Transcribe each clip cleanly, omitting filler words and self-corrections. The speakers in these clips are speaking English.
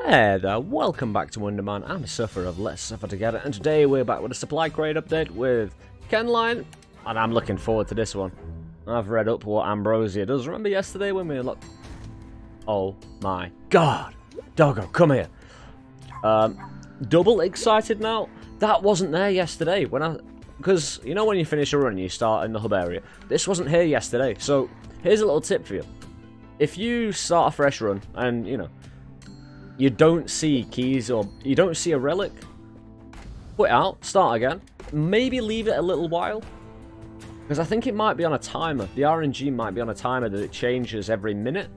Hey there, welcome back to UnderMine. I'm a sufferer of Let's Suffer Together, and today we're back with a supply crate update with Kenline, and I'm looking forward to this one. I've read up what Ambrosia does. Remember yesterday when we unlocked... Oh my god! Doggo, come here! Double excited now? That wasn't there yesterday, because, you know when you finish a run, you start in the hub area? This wasn't here yesterday, so here's a little tip for you. If you start a fresh run, and, you know, you don't see keys or you don't see a relic, put it out, start again, maybe leave it a little while, because I think it might be on a timer. The RNG might be on a timer that it changes every minute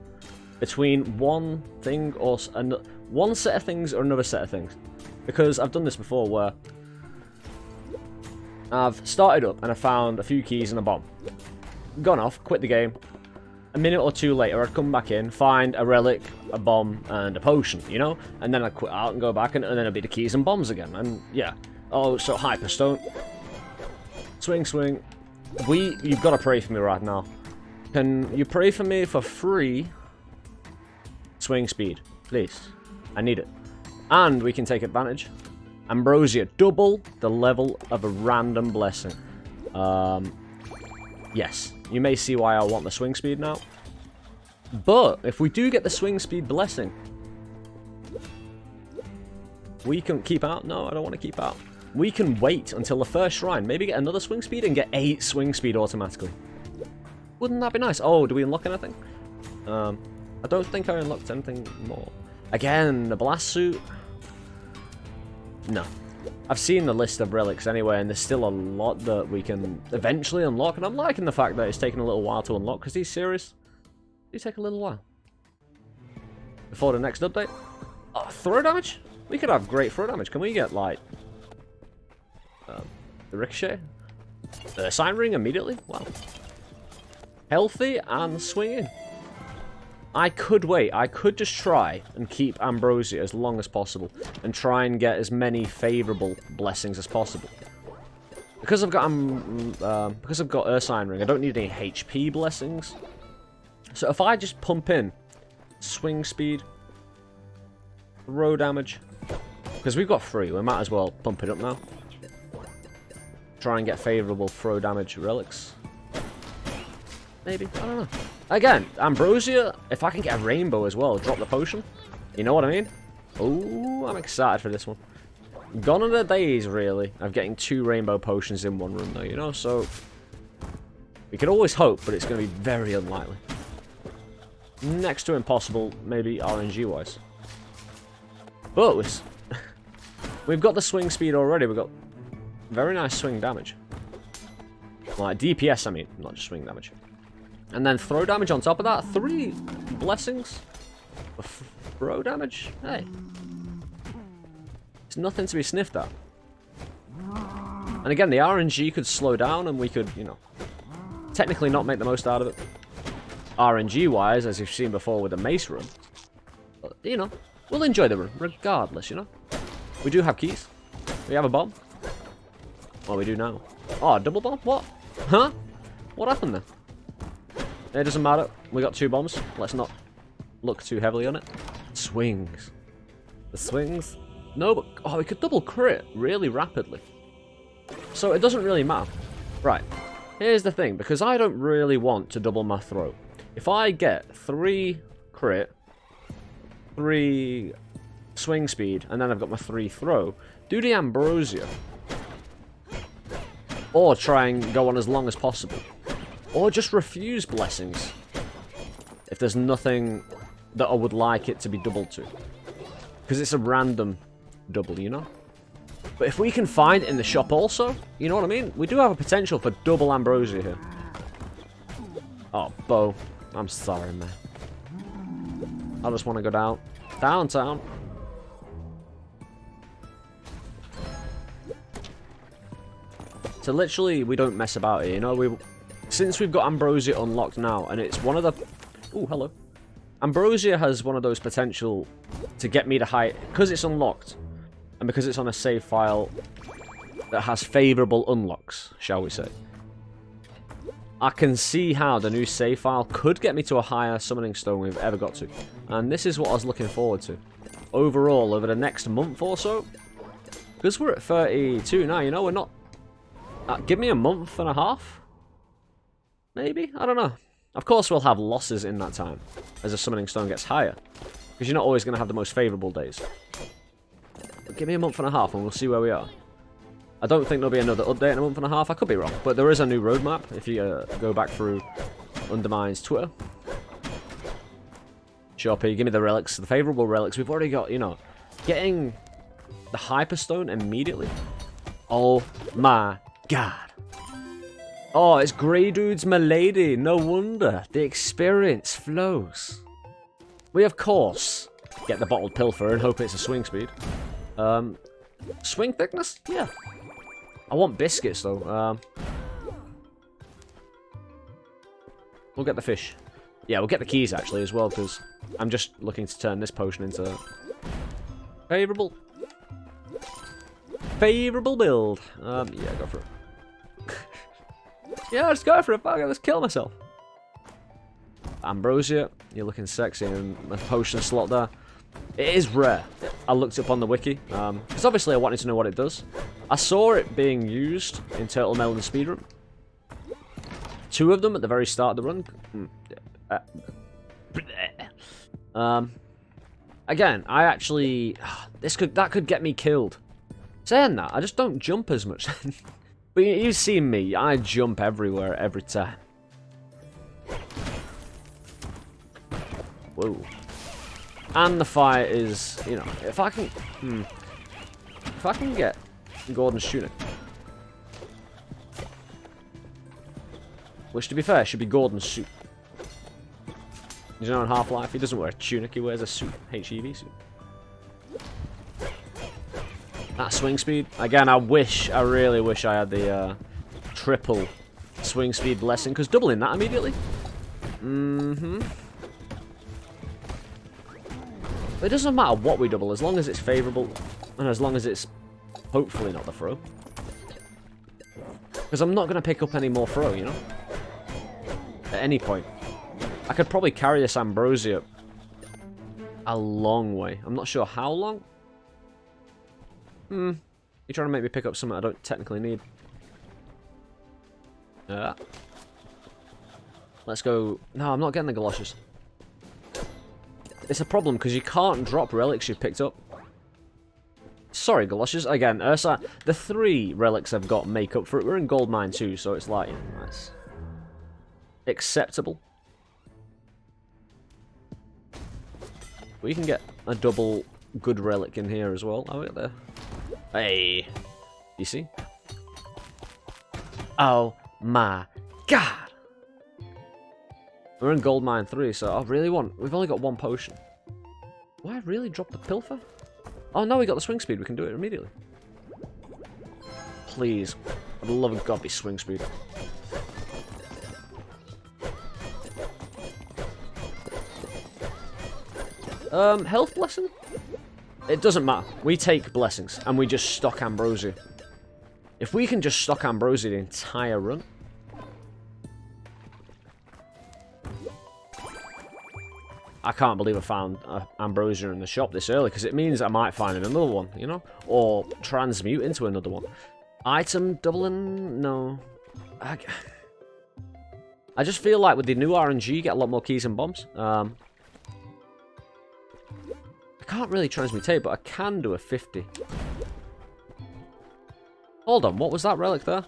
between one thing or one set of things or another set of things, because I've done this before where I've started up and I found a few keys and a bomb, gone off, quit the game. A minute or two later, I'd come back in, find a relic, a bomb, and a potion, you know? And then I'd quit out and go back, and then it'd be the keys and bombs again. And, yeah. Oh, so Hyperstone. Swing, swing. You've got to pray for me right now. Can you pray for me for free swing speed? Please. I need it. And we can take advantage. Ambrosia, double the level of a random blessing. Yes. You may see why I want the swing speed now. But if we do get the swing speed blessing, we can keep out. No, I don't want to keep out. We can wait until the first shrine. Maybe get another swing speed and get 8 swing speed automatically. Wouldn't that be nice? Oh, do we unlock anything? I don't think I unlocked anything more. Again, the blast suit. No. I've seen the list of relics anyway, and there's still a lot that we can eventually unlock, and I'm liking the fact that it's taking a little while to unlock, because he's serious. They take a little while. Before the next update. Oh, throw damage? We could have great throw damage. Can we get, like, the ricochet? The sign ring immediately? Wow. Healthy and swinging. I could wait. I could just try and keep Ambrosia as long as possible and try and get as many favourable blessings as possible. Because I've got Sign Ring, I don't need any HP blessings. So if I just pump in swing speed, throw damage, because we've got 3, we might as well pump it up now. Try and get favourable throw damage relics. Maybe, I don't know. Again, Ambrosia, if I can get a rainbow as well, drop the potion. You know what I mean? Oh, I'm excited for this one. Gone are the days, really, of getting 2 rainbow potions in one run, though, you know? So, we could always hope, but it's going to be very unlikely. Next to impossible, maybe RNG-wise. But we've got the swing speed already. We've got very nice swing damage. Like, DPS, I mean, not just swing damage. And then throw damage on top of that. 3 blessings. Throw damage. Hey. It's nothing to be sniffed at. And again, the RNG could slow down and we could, you know, technically not make the most out of it. RNG-wise, as you've seen before with the mace run. But, you know, we'll enjoy the run, regardless, you know. We do have keys. We have a bomb. Well, we do now. Oh, double bomb? What? Huh? What happened there? It doesn't matter. We got 2 bombs. Let's not look too heavily on it. Swings. The swings. No, but... Oh, we could double crit really rapidly. So it doesn't really matter. Right. Here's the thing. Because I don't really want to double my throw. If I get 3 crit, 3 swing speed, and then I've got my 3 throw, do the Ambrosia. Or try and go on as long as possible. Or just refuse blessings. If there's nothing that I would like it to be doubled to. Because it's a random double, you know? But if we can find it in the shop also, you know what I mean? We do have a potential for double Ambrosia here. Oh, Bo. I'm sorry, man. I just want to go down. Downtown. So literally, we don't mess about here, you know? Since we've got Ambrosia unlocked now, and it's one of the... Ooh, hello. Ambrosia has one of those potential to get me to high... Because it's unlocked, and because it's on a save file that has favourable unlocks, shall we say. I can see how the new save file could get me to a higher summoning stone we've ever got to. And this is what I was looking forward to. overall over the next month or so. Because we're at 32 now, you know, we're not... give me a month and a half? Maybe? I don't know. Of course we'll have losses in that time, as the summoning stone gets higher. Because you're not always going to have the most favourable days. But give me a month and a half and we'll see where we are. I don't think there'll be another update in a month and a half. I could be wrong. But there is a new roadmap if you go back through UnderMine's Twitter. Sure, P, give me the relics. The favourable relics. We've already got, you know, getting the Hyperstone immediately. Oh my god. Oh, it's Grey Dude's Milady. No wonder. The experience flows. We, of course, get the bottled pilfer and hope it's a swing speed. Swing thickness? Yeah. I want biscuits, though. We'll get the fish. Yeah, we'll get the keys, actually, as well, because I'm just looking to turn this potion into... Favourable. Favourable build. Yeah, go for it. Yeah, let's go for it. Fuck it, let's kill myself. Ambrosia, you're looking sexy in the potion slot there. It is rare. I looked up on the wiki, because obviously I wanted to know what it does. I saw it being used in Turtle Melon Speedrun. 2 of them at the very start of the run. Again, I actually... That could get me killed. Saying that, I just don't jump as much. But you've seen me, I jump everywhere every time. Whoa. And the fight is, you know, if I can get Gordon's tunic. Which, to be fair, should be Gordon's suit. You know, in Half-Life, he doesn't wear a tunic, he wears a suit. HEV suit. That swing speed. Again, I really wish I had the triple swing speed blessing, because doubling that immediately. But it doesn't matter what we double, as long as it's favourable, and as long as it's hopefully not the throw. Because I'm not going to pick up any more throw, you know? At any point. I could probably carry this Ambrosia a long way. I'm not sure how long. You're trying to make me pick up something I don't technically need. Let's go... No, I'm not getting the galoshes. It's a problem, because you can't drop relics you've picked up. Sorry, galoshes. Again, Ursa, the 3 relics I've got make up for it. We're in gold mine too, so it's like, nice. Acceptable. We can get a double good relic in here as well. Oh, look there. Hey. You see? Oh my god. We're in gold mine 3, so I really want... We've only got 1 potion. Do I really drop the pilfer? Oh no, we got the swing speed. We can do it immediately. Please. For the love of God, be swing speed. Health blessing? It doesn't matter. We take blessings, and we just stock Ambrosia. If we can just stock Ambrosia the entire run... I can't believe I found Ambrosia in the shop this early, because it means I might find another one, you know? Or transmute into another one. Item doubling? No. I just feel like with the new RNG, you get a lot more keys and bombs. I can't really transmutate, but I can do a 50. Hold on, what was that relic there?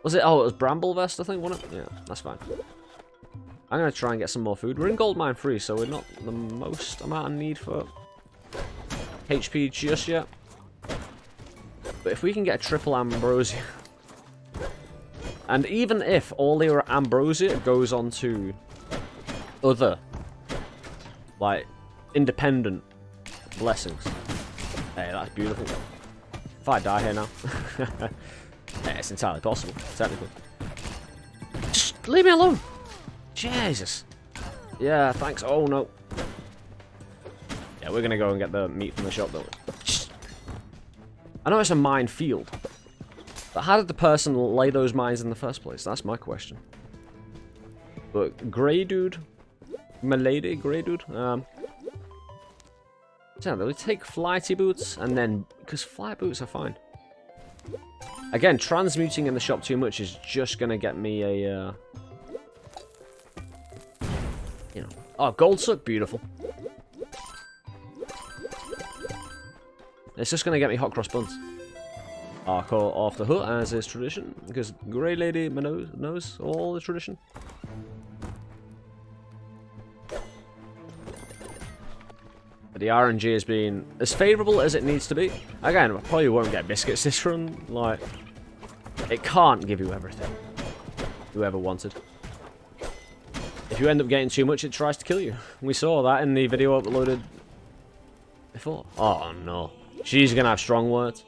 Was it? Oh, it was Bramble Vest, I think, wasn't it? Yeah, that's fine. I'm going to try and get some more food. We're in gold mine 3, so we're not the most amount of need for HP just yet. But if we can get a triple Ambrosia... And even if all the Ambrosia goes on to other, like, independent blessings. Hey, that's beautiful. If I die here now. Yeah, it's entirely possible, technically. Just leave me alone. Jesus. Yeah, thanks. Oh, no. Yeah, we're going to go and get the meat from the shop, though. I know it's a minefield. But how did the person lay those mines in the first place? That's my question. But Grey Dude? Milady? Grey Dude? Yeah, they'll take flighty boots, and then... Because flight boots are fine. Again, transmuting in the shop too much is just going to get me a... you know... Oh, gold suck, beautiful. It's just going to get me hot cross buns. Hardcore off the hook, as is tradition, because Grey Lady knows all the tradition. But the RNG has been as favourable as it needs to be. Again, I probably won't get biscuits this run. Like, it can't give you everything you ever wanted. If you end up getting too much, it tries to kill you. We saw that in the video uploaded before. Oh no. She's gonna have strong words.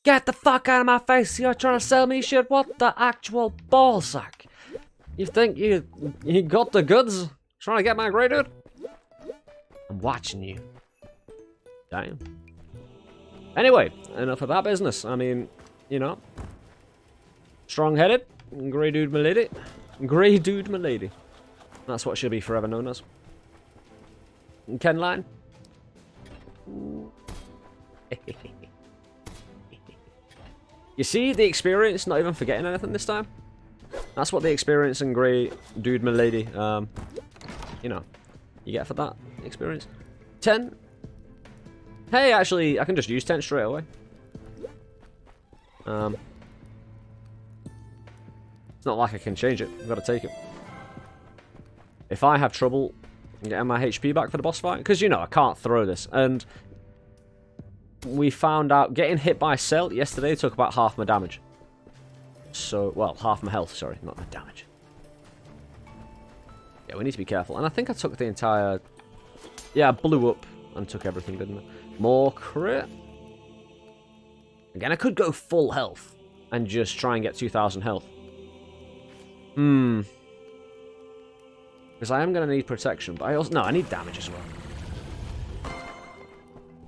Get the fuck out of my face! You're trying to sell me shit? What the actual ballsack? You think you got the goods? Trying to get my grey dude? I'm watching you. Damn. Anyway, enough of that business. I mean, you know. Strong-headed. Grey dude milady. Grey dude milady. That's what she'll be forever known as. Ken line. You see the experience, not even forgetting anything this time? That's what the experience in Grey Dude Milady, you know, you get for that experience. 10. Hey, actually, I can just use 10 straight away. It's not like I can change it. I've got to take it. If I have trouble getting my HP back for the boss fight, because, you know, I can't throw this, and we found out getting hit by a cell yesterday took about half my damage. So, well, half my health, sorry, not my damage. Yeah, we need to be careful. And I think I took the entire... Yeah, I blew up and took everything, didn't I? More crit. Again, I could go full health and just try and get 2,000 health. Because I am going to need protection, but I also... No, I need damage as well.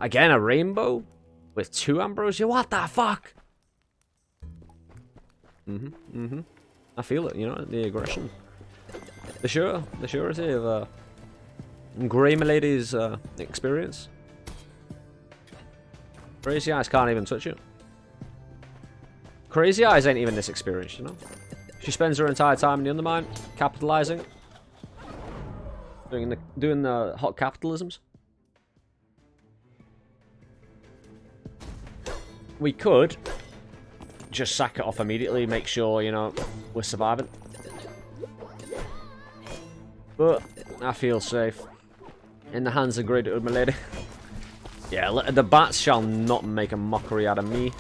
Again, a rainbow with 2 Ambrosia? What the fuck? I feel it, you know, the aggression. The surety of Grey Milady's experience. Crazy Eyes can't even touch it. Crazy Eyes ain't even this experienced, you know? She spends her entire time in the Undermine, capitalizing. Doing the hot capitalisms. We could just sack it off immediately, make sure, you know, we're surviving. But I feel safe in the hands of Grey Dude Milady. Yeah, the bats shall not make a mockery out of me.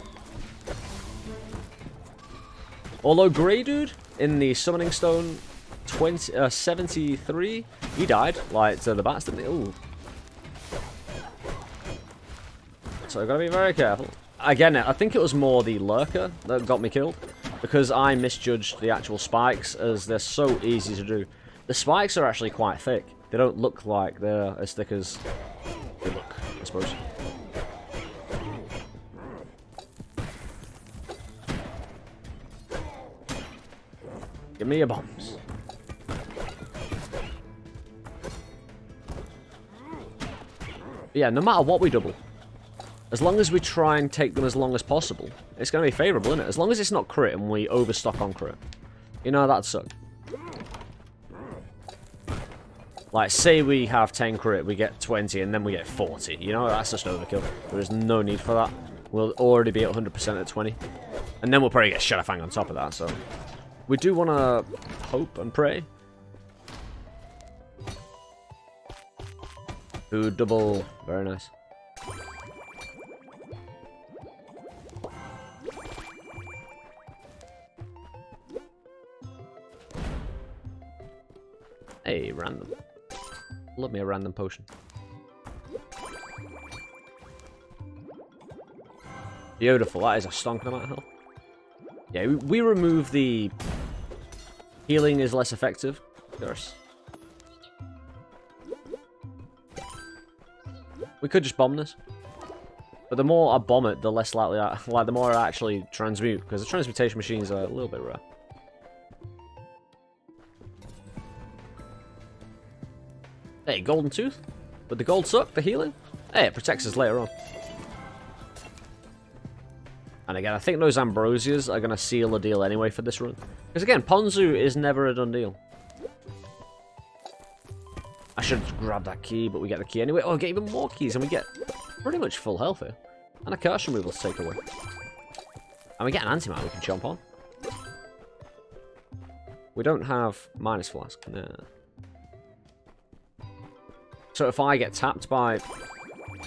Although Grey Dude in the Summoning Stone 73, he died, like to the bats, didn't he? Ooh. So I've got to be very careful. Again, I think it was more the lurker that got me killed, because I misjudged the actual spikes, as they're so easy to do. The spikes are actually quite thick. They don't look like they're as thick as they look, I suppose. Give me your bombs. Yeah, no matter what we double, as long as we try and take them as long as possible, it's going to be favourable, isn't it? As long as it's not crit and we overstock on crit. You know, that'd suck. Like, say we have 10 crit, we get 20, and then we get 40. You know, that's just overkill. There is no need for that. We'll already be at 100% at 20. And then we'll probably get Shadowfang on top of that, so... We do want to hope and pray. Food double. Very nice. Hey, random. Love me a random potion. Beautiful. That is a stonking amount of health. Yeah, we remove the... Healing is less effective. Of course. We could just bomb this. But the more I bomb it, the less likely I... Like, the more I actually transmute. Because the transmutation machines are a little bit rare. Hey, golden tooth? But the gold suck, the healing? Hey, it protects us later on. And again, I think those Ambrosias are going to seal the deal anyway for this run. Because again, Ponzu is never a done deal. I should grab that key, but we get the key anyway. Oh, we get even more keys, and we get pretty much full health here. And a curse removal to take away. And we get an antimatter we can jump on. We don't have minus flask. No. So if I get tapped by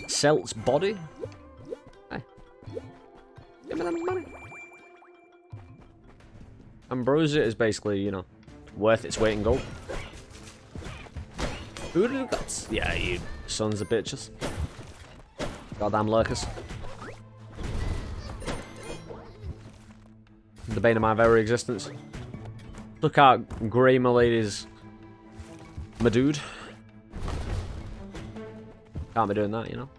Celt's body... Hey. Give me that money. Ambrosia is basically, you know, worth its weight in gold. Who do you got? Yeah, you sons of bitches. Goddamn lurkers. The bane of my very existence. Look out, Grey Milady's my dude. Can't be doing that, you know.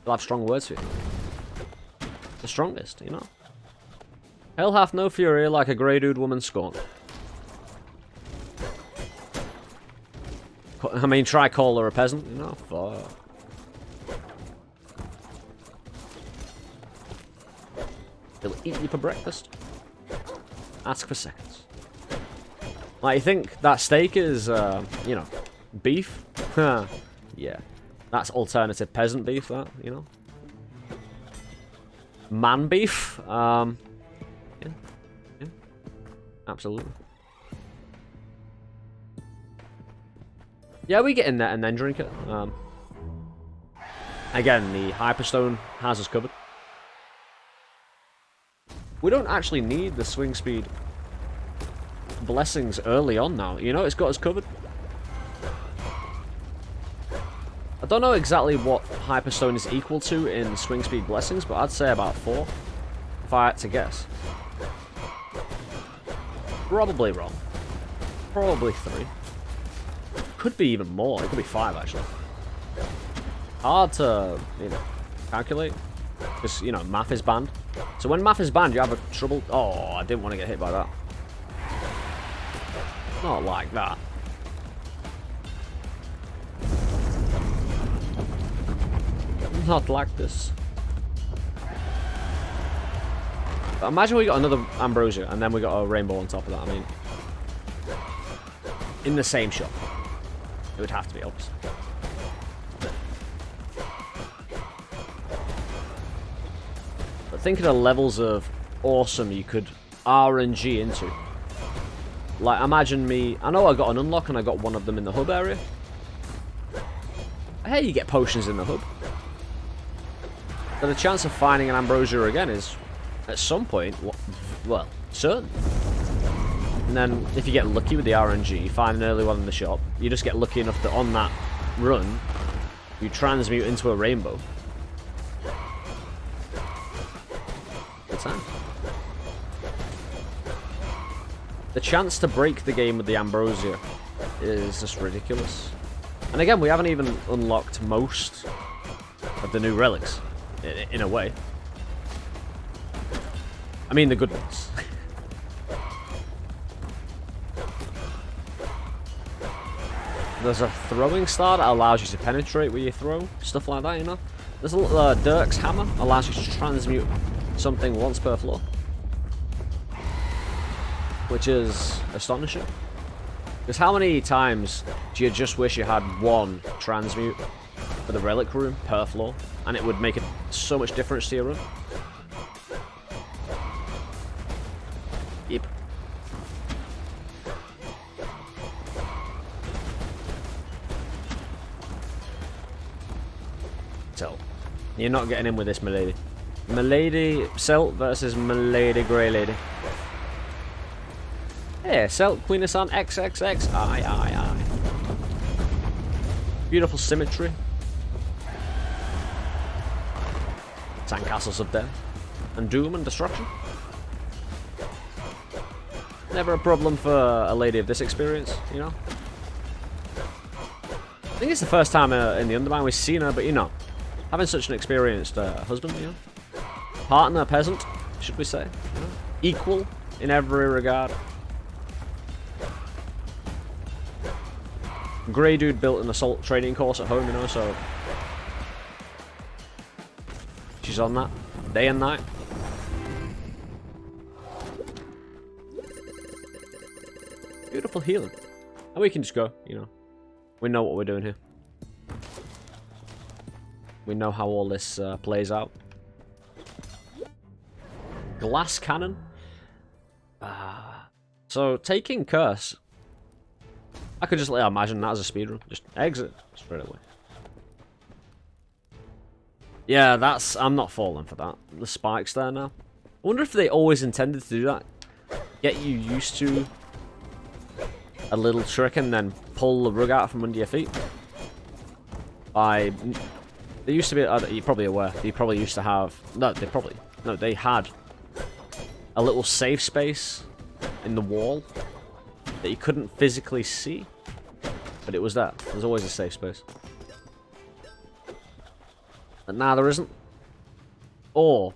They'll have strong words for you. The strongest, you know. Hell hath no fury like a grey dude woman scorn. I mean, try call her a peasant, you know. Fuck. They'll eat you for breakfast. Ask for seconds. Like, you think that steak is, you know, beef? Yeah. That's alternative peasant beef, that, you know. Man beef? Yeah. Yeah. Absolutely. Yeah, we get in there and then drink it. Again, the Hyperstone has us covered. We don't actually need the swing speed blessings early on now. You know, it's got us covered. I don't know exactly what Hyperstone is equal to in swing speed blessings, but I'd say about 4, if I had to guess. Probably wrong. Probably 3. Could be even more. It could be 5, actually. Hard to, you know, calculate. Because, you know, math is banned. So when math is banned, you have a trouble... Oh, I didn't want to get hit by that. Not like that. Not like this. But imagine we got another Ambrosia, and then we got a rainbow on top of that. I mean... In the same shop. It would have to be opposite. But think of the levels of awesome you could RNG into. Like, imagine me... I know I got an unlock and I got one of them in the hub area. Hey, you get potions in the hub. But the chance of finding an Ambrosia again is, at some point, well, certain. And then, if you get lucky with the RNG, you find an early one in the shop, you just get lucky enough that on that run, you transmute into a rainbow. Good time. The chance to break the game with the Ambrosia is just ridiculous. And again, we haven't even unlocked most of the new relics, in a way. I mean, the good ones. There's a throwing star that allows you to penetrate where you throw, stuff like that, you know. There's a little Dirk's hammer, allows you to transmute something once per floor, which is astonishing. Because how many times do you just wish you had one transmute for the relic room per floor, and it would make so much difference to your run? Yep. So, you're not getting in with this, milady. Milady Celt versus Milady Grey Lady. Hey, Celt, Queen of Sun, XXX. Aye, aye, aye. Beautiful symmetry. Sandcastles of death. And doom and destruction. Never a problem for a lady of this experience, you know? I think it's the first time in the UnderMine we've seen her, but you know, having such an experienced husband, you know? Partner, peasant, should we say? You know? Equal in every regard. Grey dude built an assault training course at home, you know, so she's on that day and night. Beautiful healing. And we can just go, you know. We know what we're doing here. We know how all this plays out. Glass cannon. So taking curse. I could just imagine that as a speedrun. Just exit straight away. Yeah, that's... I'm not falling for that. The spikes there now. I wonder if they always intended to do that. Get you used to a little trick and then pull the rug out from under your feet. There used to be... you're probably aware. They probably used to have... No, they had a little safe space in the wall that you couldn't physically see, but it was there. There's always a safe space. But now there isn't. Or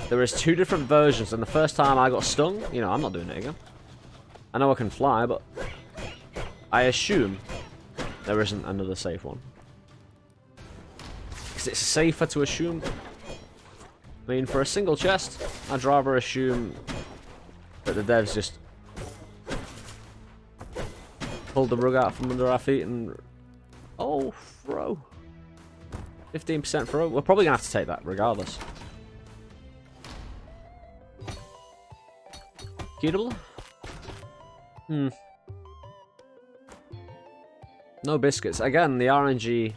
there is two different versions, and the first time I got stung, you know, I'm not doing it again. I know I can fly, but I assume there isn't another safe one. Because it's safer to assume. I mean, for a single chest, I'd rather assume that the devs just pulled the rug out from under our feet and... Oh, throw. 15% throw. We're probably going to have to take that regardless. Keatable? No biscuits. Again, the RNG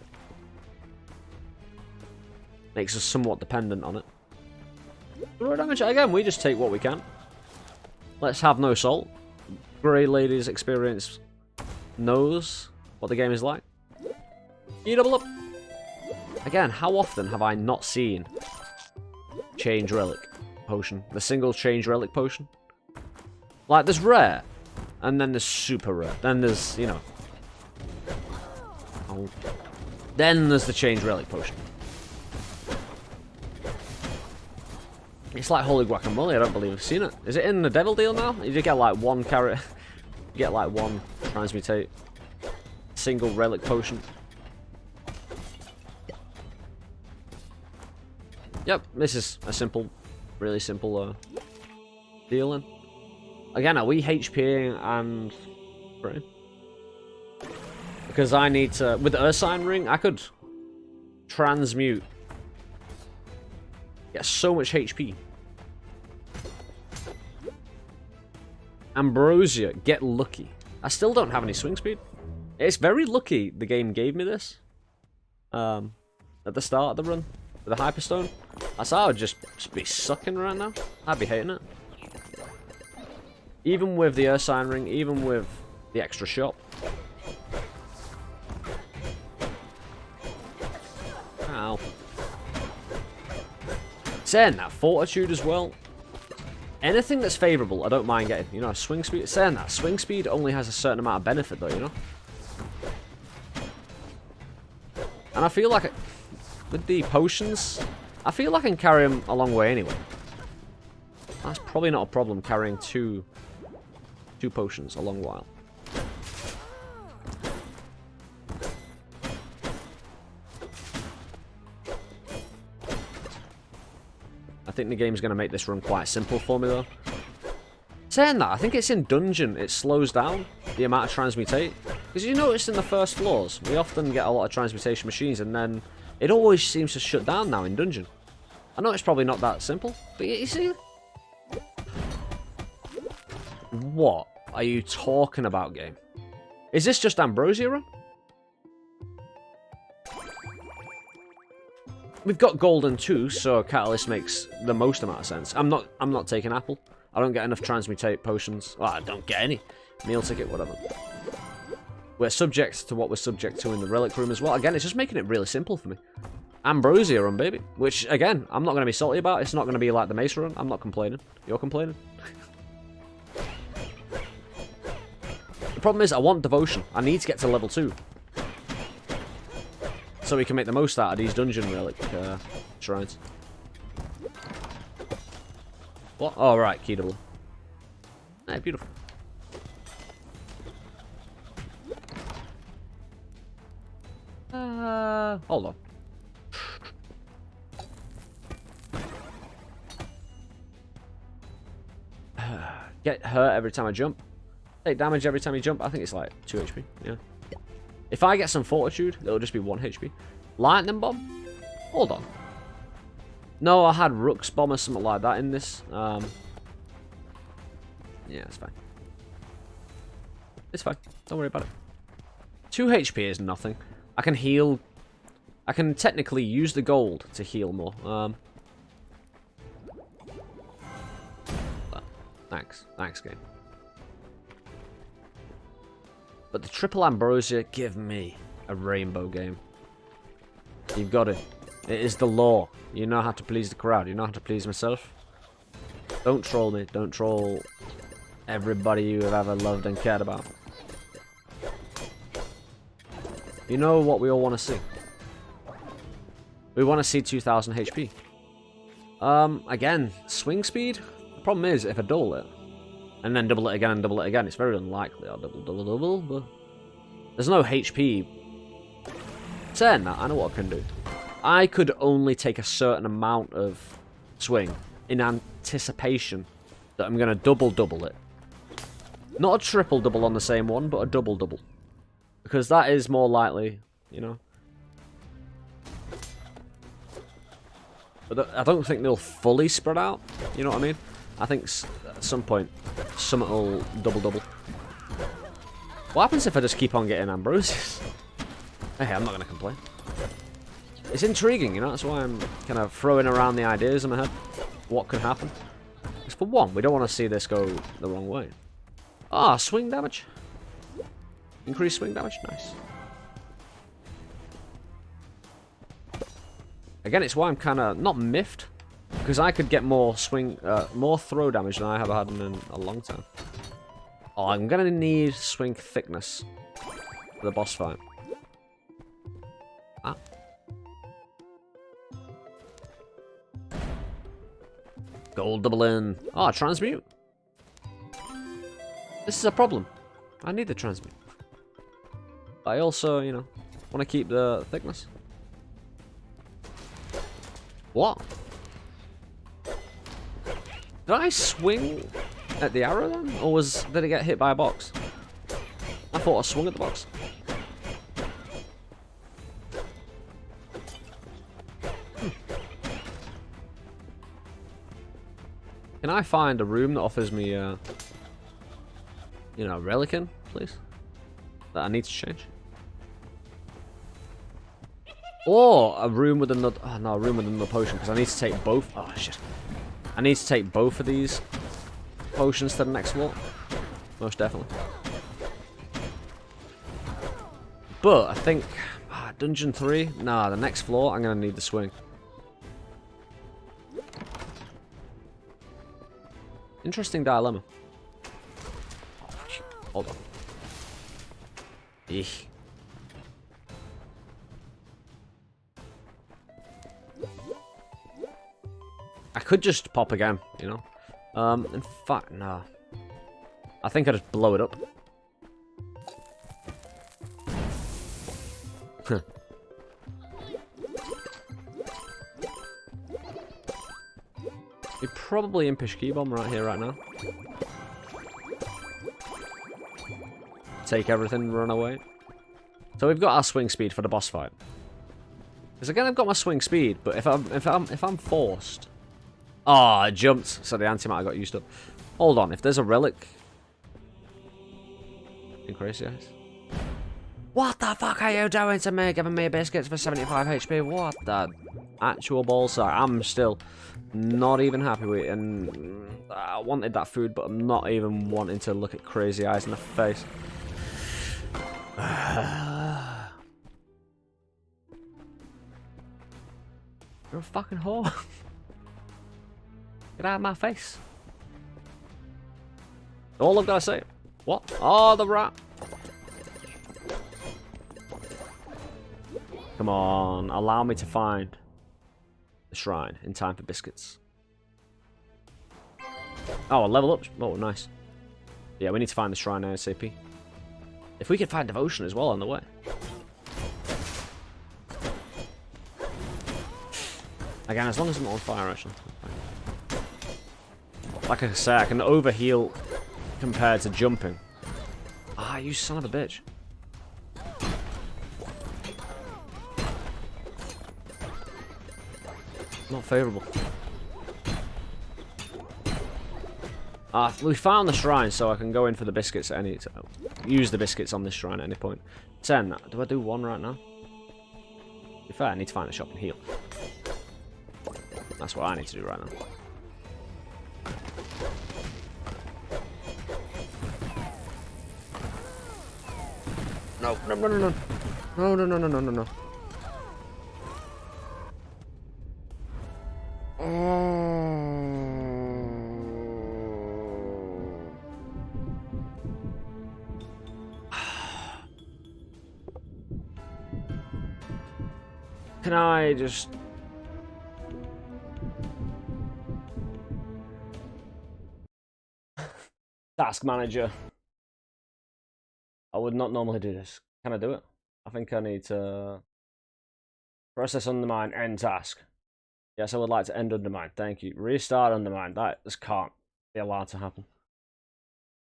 makes us somewhat dependent on it. Raw damage, again, we just take what we can. Let's have no salt. Grey Lady's experience knows what the game is like. E-double up. Again, how often have I not seen change relic potion? The single change relic potion? Like, there's rare, and then there's super rare. Then there's, you know... Oh. Then there's the change relic potion. It's like holy guacamole, I don't believe I've seen it. Is it in the devil deal now? You get like one carrot, you get like one transmutate, single relic potion. Yep, this is a simple, really simple dealing. Again, are we HPing and... Because I need to... With the Ursine Ring, I could transmute. Get so much HP. Ambrosia, get lucky. I still don't have any swing speed. It's very lucky the game gave me this. At the start of the run. With the Hyperstone. That's how I would just be sucking right now. I'd be hating it. Even with the Ursine Ring, even with the extra shot. Ow. Saying that, Fortitude as well. Anything that's favourable, I don't mind getting. You know, swing speed. Saying that, swing speed only has a certain amount of benefit though, you know? And I feel like, with the potions, I feel like I can carry them a long way anyway. That's probably not a problem, carrying two potions a long while. I think the game's going to make this run quite simple for me, though. Saying that, I think it's in Dungeon. It slows down the amount of transmutate. Because you notice in the first floors, we often get a lot of transmutation machines, and then it always seems to shut down now in Dungeon. I know it's probably not that simple, but you see... What are you talking about, game? Is this just Ambrosia run? We've got golden too, so catalyst makes the most amount of sense. I'm not taking apple. I don't get enough transmutate potions. Well, I don't get any. Meal ticket, whatever. We're subject to what we're subject to in the relic room as well. Again, it's just making it really simple for me. Ambrosia run, baby. Which, again, I'm not going to be salty about. It's not going to be like the Mesa run. I'm not complaining. You're complaining? The problem is, I want devotion. I need to get to level 2. So we can make the most out of these dungeon relic shrines. What? Oh, right, key double. Hey, beautiful. Hold on. Get hurt every time I jump. Take damage every time you jump. I think it's like 2 HP. Yeah. If I get some fortitude, it'll just be 1 HP. Lightning bomb? Hold on. No, I had Rook's bomb or something like that in this. Yeah, it's fine. It's fine. Don't worry about it. 2 HP is nothing. I can heal. I can technically use the gold to heal more. Thanks. Thanks, game. But the triple Ambrosia give me a rainbow game. You've got it. It is the law. You know how to please the crowd. You know how to please myself. Don't troll me. Don't troll everybody you have ever loved and cared about. You know what we all want to see. We want to see 2000 HP. Again, swing speed. The problem is, if I double it, and then double it again and double it again, it's very unlikely I'll double, but there's no HP. Saying that, I know what I can do. I could only take a certain amount of swing in anticipation that I'm going to double it. Not a triple double on the same one, but a double. Because that is more likely, you know. But I don't think they'll fully spread out, you know what I mean? I think at some point, something will double. What happens if I just keep on getting Ambrosias? Hey, I'm not going to complain. It's intriguing, you know, that's why I'm kind of throwing around the ideas in my head. What could happen? Because for one, we don't want to see this go the wrong way. Ah, swing damage. Increased swing damage, nice. Again, it's why I'm kind of not miffed, because I could get more swing, more throw damage than I have had in a long time. Oh, I'm gonna need swing thickness for the boss fight. Ah. Gold double in. Oh, transmute. This is a problem. I need the transmute. I also, you know, want to keep the thickness. What? Did I swing at the arrow then? Or did it get hit by a box? I thought I swung at the box. Can I find a room that offers me, you know, relicin, please? That I need to change? Or a room with another... Oh, no, a room with another potion, because I need to take both... Oh, shit. I need to take both of these potions to the next floor. Most definitely. But I think... Dungeon 3? Nah, the next floor, I'm going to need the swing. Interesting dilemma. Hold on. Eek. I could just pop again, you know. In fact, no. I think I just blow it up. You're probably impish key bomb right here, right now. Take everything, run away. So we've got our swing speed for the boss fight. Because again, I've got my swing speed, but if I'm forced. Oh, I jumped, so the antimatter got used up. Hold on, if there's a relic. Crazy eyes. What the fuck are you doing to me? Giving me biscuits for 75 HP? What the actual ballsack? I'm still not even happy with it, and I wanted that food, but I'm not even wanting to look at crazy eyes in the face. You're a fucking whore. Get out of my face. All I've got to say. What? Oh, the rat. Come on, allow me to find the shrine in time for biscuits. Oh, a level up. Oh, nice. Yeah, we need to find the shrine ASAP. If we could find devotion as well on the way. Again, as long as I'm not on fire, actually. Like I say, I can overheal compared to jumping. Ah, you son of a bitch. Not favourable. We found the shrine, so I can go in for the biscuits at any time. Use the biscuits on this shrine at any point. 10. Do I do 1 right now? To be fair, I need to find the shop and heal. That's what I need to do right now. No, no, no, no, no. No, no, no, no, no, no, no. Can I just... Task manager. I would not normally do this. Can I do it? I think I need to... Process UnderMine, end task. Yes, I would like to end UnderMine. Thank you. Restart UnderMine. That just can't be allowed to happen.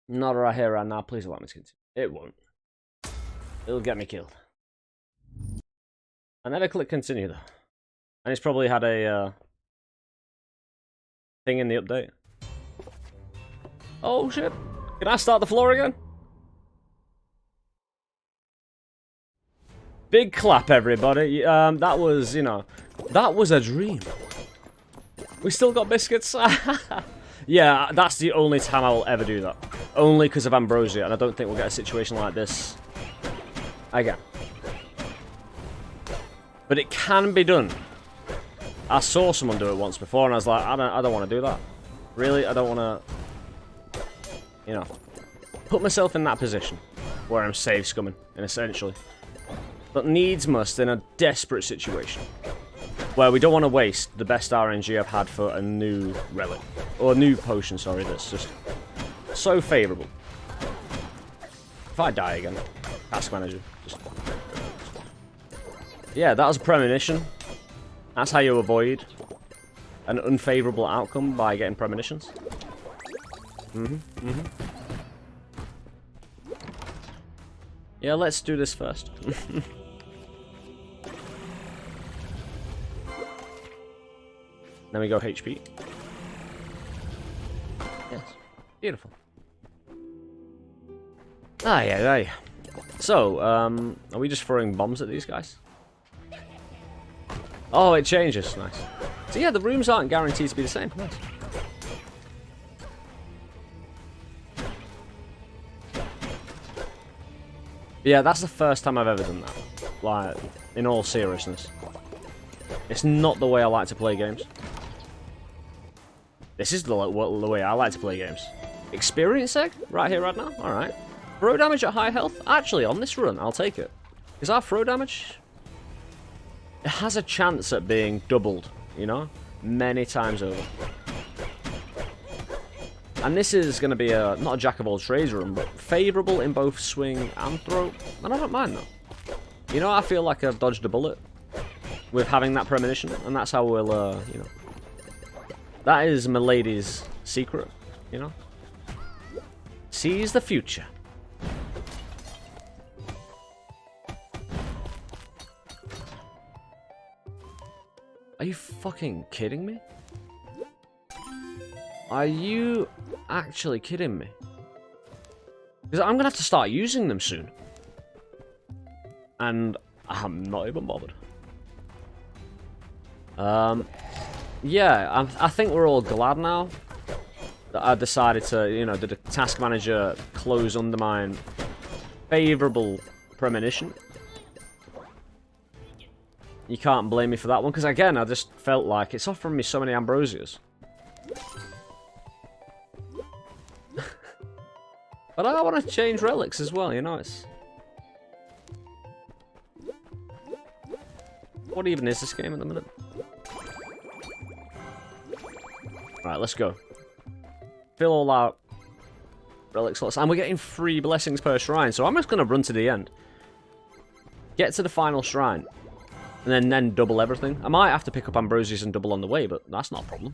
Not right here, right now. Please allow me to continue. It won't. It'll get me killed. I never click continue though. And it's probably had a thing in the update. Oh shit. Can I start the floor again? Big clap, everybody. That was, you know, that was a dream. We still got biscuits. Yeah, that's the only time I will ever do that. Only because of Ambrosia, and I don't think we'll get a situation like this again. But it can be done. I saw someone do it once before, and I was like, I don't want to do that. Really, I don't want to, you know, put myself in that position where I'm save-scumming, and essentially. But needs must in a desperate situation where we don't want to waste the best RNG I've had for a new relic or a new potion. Sorry, that's just so favourable. If I die again, task manager. Just... Yeah, that was a premonition. That's how you avoid an unfavourable outcome by getting premonitions. Yeah, let's do this first. Then we go HP. Yes. Beautiful. Aye. So, are we just throwing bombs at these guys? Oh, it changes. Nice. So yeah, the rooms aren't guaranteed to be the same. Nice. Yeah, that's the first time I've ever done that. Like, in all seriousness. It's not the way I like to play games. This is the way I like to play games. Experience egg? Right here, right now? Alright. Throw damage at high health? Actually, on this run, I'll take it. Is our throw damage? It has a chance at being doubled, you know? Many times over. And this is going to be a, not a jack of all trades run, but favourable in both swing and throw. And I don't mind that. You know, I feel like I've dodged a bullet with having that premonition, and that's how we'll, you know. That is Milady's secret, you know? Sees the future. Are you fucking kidding me? Are you actually kidding me? Because I'm going to have to start using them soon. And I'm not even bothered. Yeah, I think we're all glad now that I decided to, you know, did a task manager close UnderMine favourable premonition. You can't blame me for that one, because again, I just felt like it's offering me so many Ambrosias. But I want to change relics as well, you know, it's... What even is this game at the minute? Right, let's go. Fill all out relic slots. And we're getting 3 blessings per shrine, so I'm just going to run to the end. Get to the final shrine. And then double everything. I might have to pick up Ambrosias and double on the way, but that's not a problem.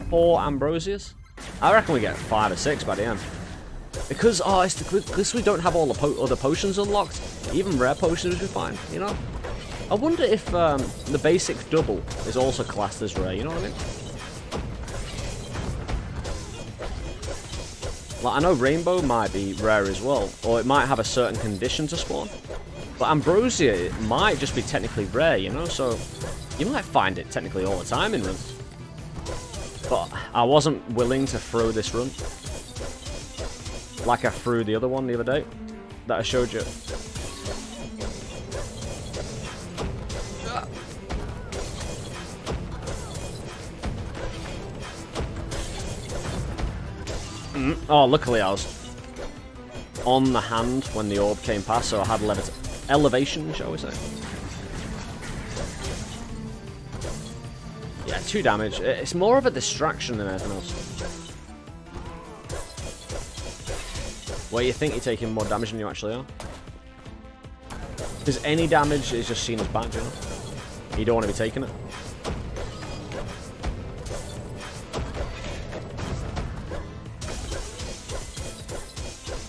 4 Ambrosias? I reckon we get 5 or 6 by the end. Because, because we don't have all the other potions unlocked, even rare potions we find, you know? I wonder if the basic double is also classed as rare, you know what I mean? Like, I know Rainbow might be rare as well, or it might have a certain condition to spawn. But Ambrosia, it might just be technically rare, you know? So, you might find it technically all the time in runs. But I wasn't willing to throw this run. Like I threw the other one the other day. That I showed you. Oh, luckily I was on the hand when the orb came past, so I had elevation, shall we say. Yeah, 2 damage. It's more of a distraction than anything else. Where you think you're taking more damage than you actually are. Because any damage is just seen as bad, you know? You don't want to be taking it.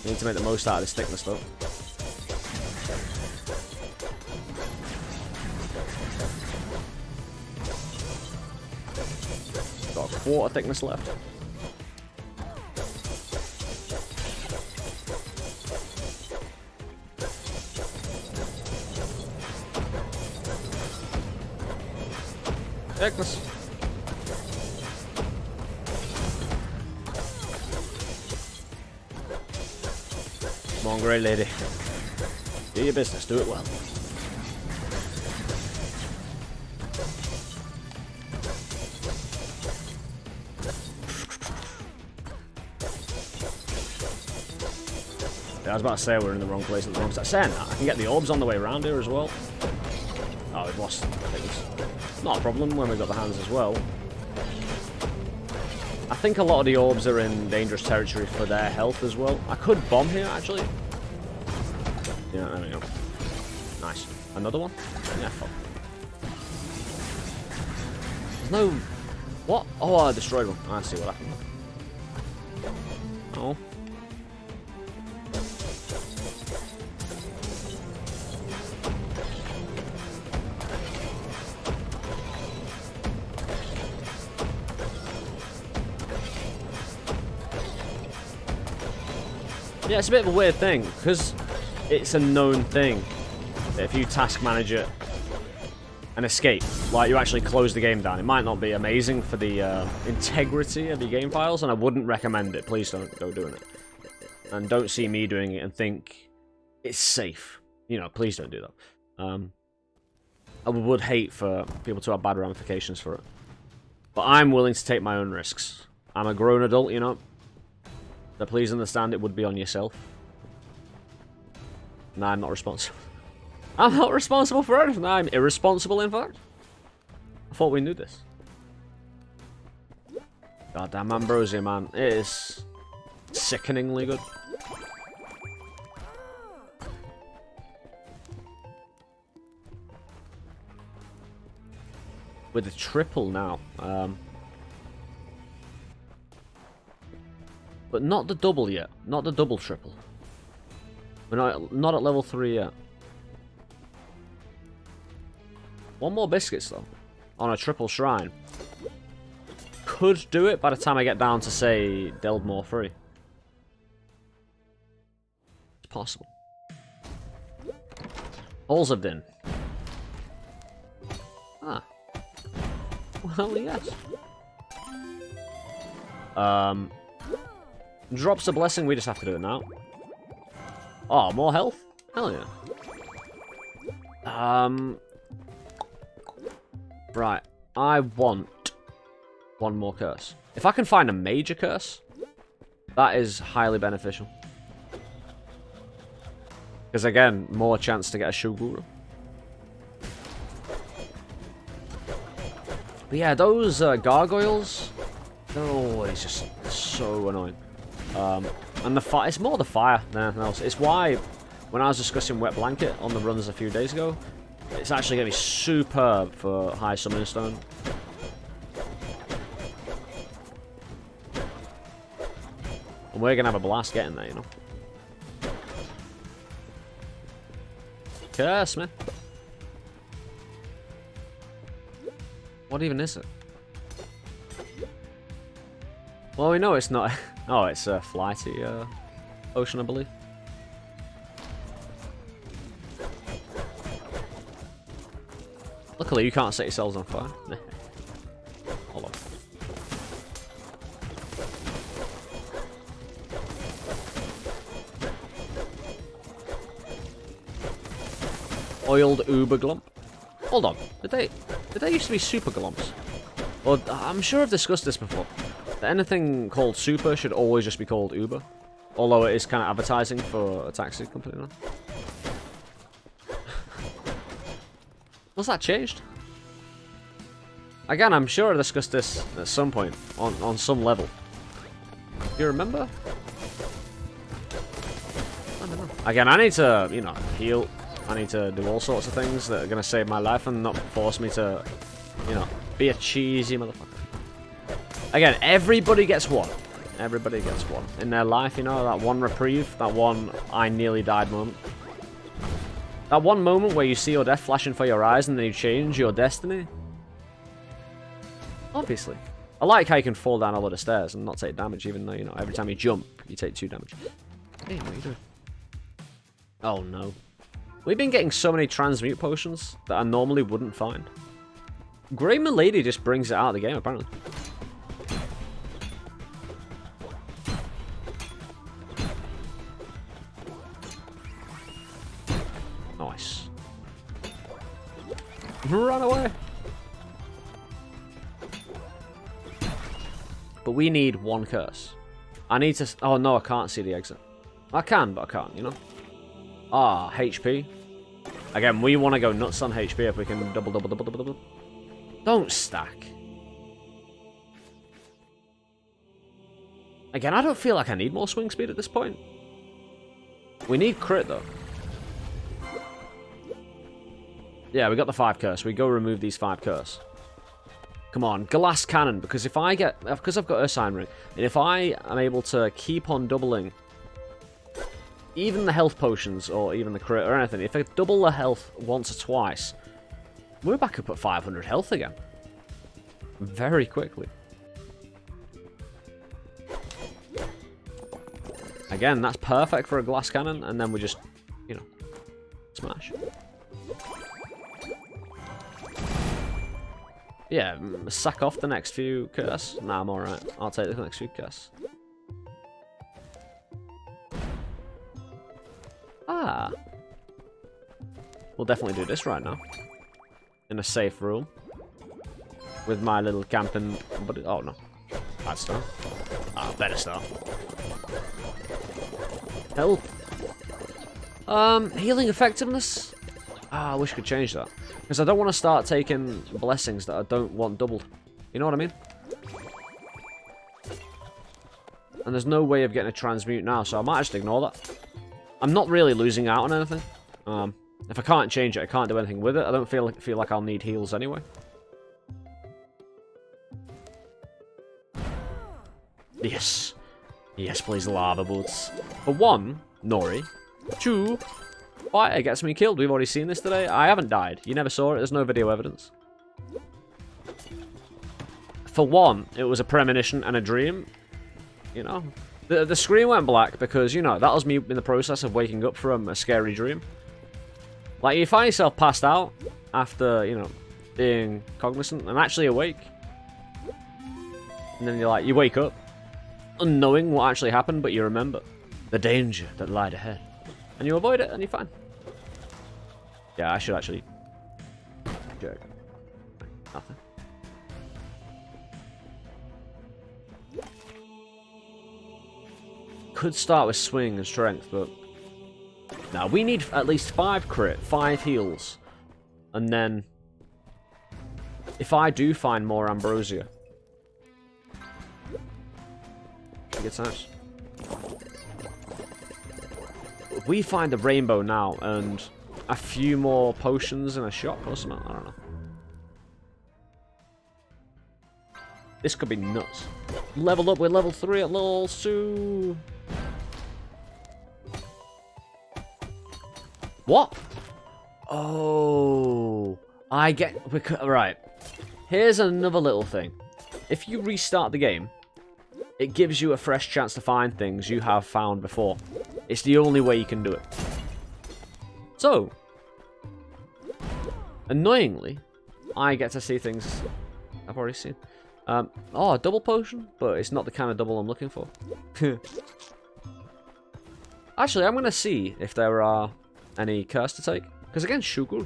Need to make the most out of this thickness, though. Got a quarter thickness left. Thickness. Come on, grey lady. Do your business, do it well. Yeah, I was about to say we're in the wrong place at the wrong time. Saying that, I can get the orbs on the way around here as well. Oh, we've lost things. Not a problem when we've got the hands as well. I think a lot of the orbs are in dangerous territory for their health as well. I could bomb here, actually. Yeah, there we go. Nice. Another one? Yeah, fuck. There's no... What? Oh, I destroyed one. I see what happened. Oh. Yeah, it's a bit of a weird thing, because it's a known thing that if you task manager and escape, like you actually close the game down, it might not be amazing for the integrity of your game files, and I wouldn't recommend it. Please don't go doing it. And don't see me doing it and think it's safe. You know, please don't do that. I would hate for people to have bad ramifications for it. But I'm willing to take my own risks. I'm a grown adult, you know. So please understand it would be on yourself. No, I'm not responsible. I'm not responsible for anything. I'm irresponsible, in fact. I thought we knew this. Goddamn Ambrosia, man. It is sickeningly good. With a triple now. But not the double yet. Not the double triple. We're not at level 3 yet. One more biscuits though. On a triple shrine. Could do it by the time I get down to, say, Deldmore 3. It's possible. Halls of Din. Ah. Well, yes. Drops a blessing, we just have to do it now. Oh, more health? Hell yeah. Right. I want one more curse. If I can find a major curse, that is highly beneficial. Because again, more chance to get a Shuguru. But yeah, those gargoyles, they're always just so annoying. And the fire, it's more the fire than anything else. It's why, when I was discussing Wet Blanket on the runs a few days ago, It's actually going to be superb for high summoning stone. And we're going to have a blast getting there, you know. Curse me. What even is it? Well, we know it's not... Oh, it's a flighty ocean, I believe. Luckily, you can't set yourselves on fire. Hold on. Oiled uber glump. Hold on. Did they used to be super glumps? Well, I'm sure I've discussed this before. That anything called super should always just be called Uber. Although it is kind of advertising for a taxi company now. What's that changed? Again, I'm sure I discussed this at some point on some level. Do you remember? I don't know. Again, I need to, you know, heal. I need to do all sorts of things that are going to save my life and not force me to, you know, be a cheesy motherfucker. Again, everybody gets one. Everybody gets one in their life, you know, that one reprieve, that one I nearly died moment. That one moment where you see your death flashing for your eyes and then you change your destiny. Obviously. I like how you can fall down a lot of stairs and not take damage, even though, you know, every time you jump, you take 2 damage. Hey, what are you doing? Oh, no. We've been getting so many transmute potions that I normally wouldn't find. Grey Milady just brings it out of the game, apparently. Nice. Run away! But we need 1 curse. I need to... Oh, no, I can't see the exit. I can, but I can't, you know? Ah, HP. Again, we want to go nuts on HP if we can double. Don't stack. Again, I don't feel like I need more swing speed at this point. We need crit, though. Yeah, we got the 5 curse. We go remove these 5 curse. Come on, glass cannon, because if I get... Because I've got a sign ring, and if I am able to keep on doubling... Even the health potions, or even the crit, or anything, if I double the health once or twice, we're back up at 500 health again. Very quickly. Again, that's perfect for a glass cannon, and then we just, you know, smash. Yeah, sack off the next few curse. Nah, I'm alright. I'll take the next few curse. Ah. We'll definitely do this right now. In a safe room. With my little camping... Oh, no. Bad start. Ah, better start. Help. Healing effectiveness? Ah, I wish I could change that. Because I don't want to start taking blessings that I don't want doubled. You know what I mean? And there's no way of getting a transmute now, so I might just ignore that. I'm not really losing out on anything. If I can't change it, I can't do anything with it. I don't feel like I'll need heals anyway. Yes. Yes, please, lava boots. For 1, Nori. 2, fire gets me killed. We've already seen this today. I haven't died. You never saw it. There's no video evidence. For 1, it was a premonition and a dream. You know. The screen went black because, you know, that was me in the process of waking up from a scary dream. Like, you find yourself passed out after, you know, being cognizant and actually awake. And then you're like, you wake up, unknowing what actually happened, but you remember the danger that lied ahead. And you avoid it, and you're fine. Yeah, I should actually... Jerk. Nothing. Could start with swing and strength, but... Now, we need at least 5 crit, 5 heals. And then... If I do find more Ambrosia... Good times. If we find the rainbow now, and a few more potions in a shop or something. I don't know. This could be nuts. Leveled up with level 3 at Lol Sue. What? Oh, I get... Right. Here's another little thing. If you restart the game, it gives you a fresh chance to find things you have found before. It's the only way you can do it. So, annoyingly, I get to see things I've already seen. Oh, a double potion, but it's not the kind of double I'm looking for. Actually, I'm going to see if there are any curse to take. Because again, Shugul.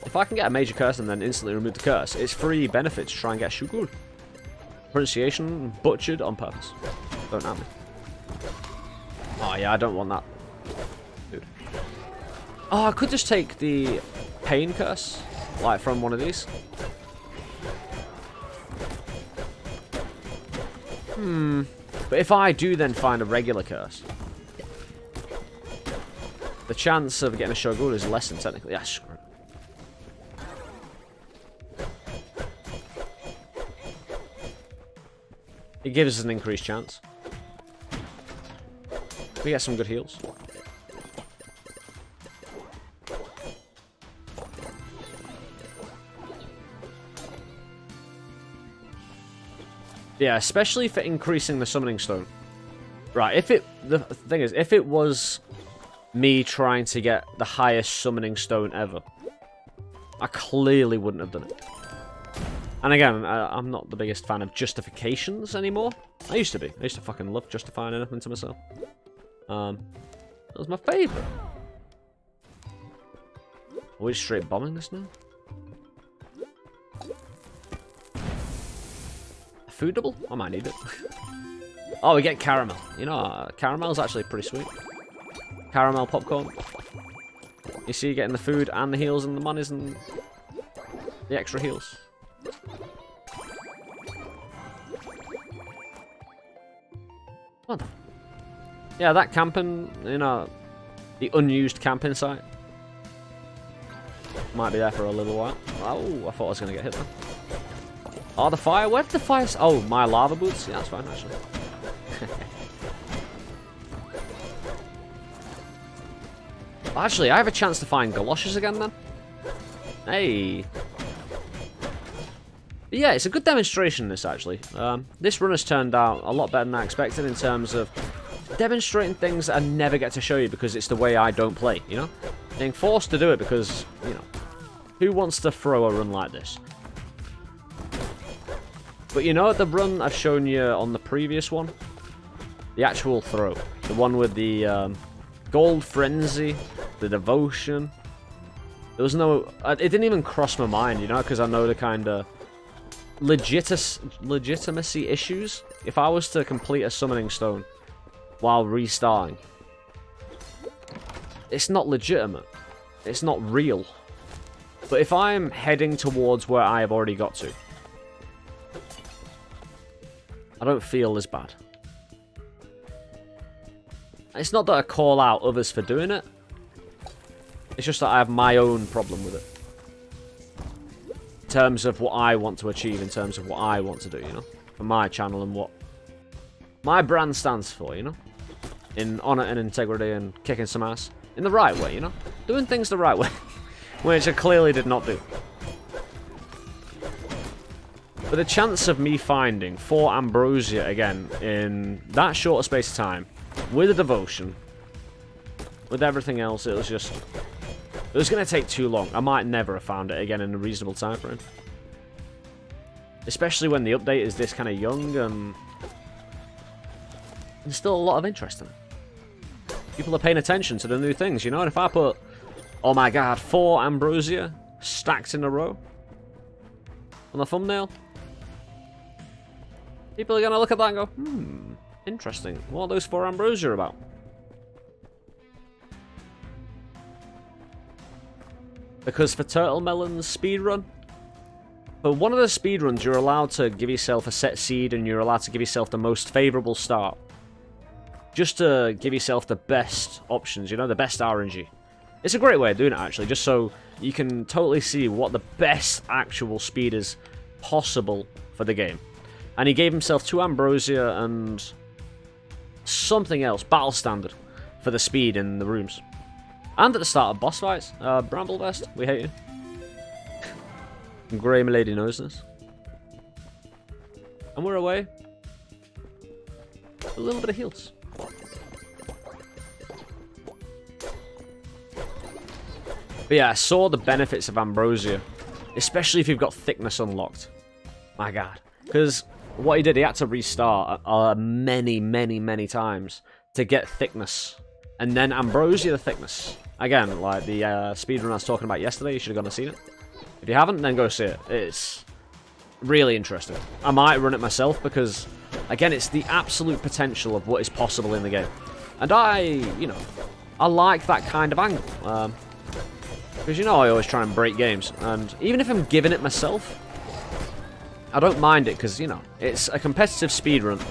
If I can get a major curse and then instantly remove the curse, it's free benefit to try and get Shugul. Pronunciation butchered on purpose. Don't at me. Oh yeah, I don't want that. Dude. Oh, I could just take the pain curse, like from one of these. But if I do then find a regular curse, the chance of getting a Shogul is less than technically. Yeah, screw it. It gives us an increased chance. We get some good heals. Yeah, especially for increasing the summoning stone. Right, the thing is, if it was me trying to get the highest summoning stone ever, I clearly wouldn't have done it. And again, I'm not the biggest fan of justifications anymore. I used to be. I used to fucking love justifying anything to myself. That was my favourite. Are we straight bombing this now? A food double? I might need it. Oh, we get caramel. You know, caramel's actually pretty sweet. Caramel popcorn. You see, you're getting the food and the heals and the monies and the extra heals. What the? Yeah, that camping, you know, the unused camping site might be there for a little while. Oh, I thought I was going to get hit there. Oh, the fire? Where did the fire... Oh, my lava boots? Yeah, that's fine, actually. Actually, I have a chance to find galoshes again, then. Hey. But yeah, it's a good demonstration, this, actually. This run has turned out a lot better than I expected in terms of demonstrating things that I never get to show you because it's the way I don't play, you know? Being forced to do it because, you know, who wants to throw a run like this? But you know the run I've shown you on the previous one? The actual throw. The one with the gold frenzy, the devotion. There was no... It didn't even cross my mind, you know, because I know the kind of legitimacy issues. If I was to complete a summoning stone while restarting, it's not legitimate. It's not real. But if I'm heading towards where I have already got to, I don't feel as bad. It's not that I call out others for doing it. It's just that I have my own problem with it. In terms of what I want to achieve, in terms of what I want to do, you know? For my channel and what my brand stands for, you know? In honour and integrity and kicking some ass. In the right way, you know? Doing things the right way. Which I clearly did not do. But the chance of me finding 4 Ambrosia again in that short a space of time, with a devotion, with everything else, it was just... It was going to take too long. I might never have found it again in a reasonable time frame. Especially when the update is this kind of young and... There's still a lot of interest in it. People are paying attention to the new things, you know? And if I put, oh my god, 4 Ambrosia stacked in a row on the thumbnail, people are going to look at that and go, interesting. What are those 4 Ambrosia about? Because for Turtle Melon's speedrun, for one of the speedruns, you're allowed to give yourself a set seed and you're allowed to give yourself the most favourable start. Just to give yourself the best options, you know, the best RNG. It's a great way of doing it, actually, just so you can totally see what the best actual speed is possible for the game. And he gave himself 2 Ambrosia and something else, battle standard, for the speed in the rooms. And at the start of boss fights, Bramblevest, we hate you. Grey Milady knows this. And we're away. A little bit of heals. But yeah, I saw the benefits of Ambrosia, especially if you've got thickness unlocked. My god. Because what he did, he had to restart many times to get thickness. And then Ambrosia the thickness. Again, like the speedrun I was talking about yesterday, you should have gone and seen it. If you haven't, then go see it. It's really interesting. I might run it myself because, again, it's the absolute potential of what is possible in the game. And I like that kind of angle. Because, I always try and break games. And even if I'm giving it myself, I don't mind it because, it's a competitive speedrun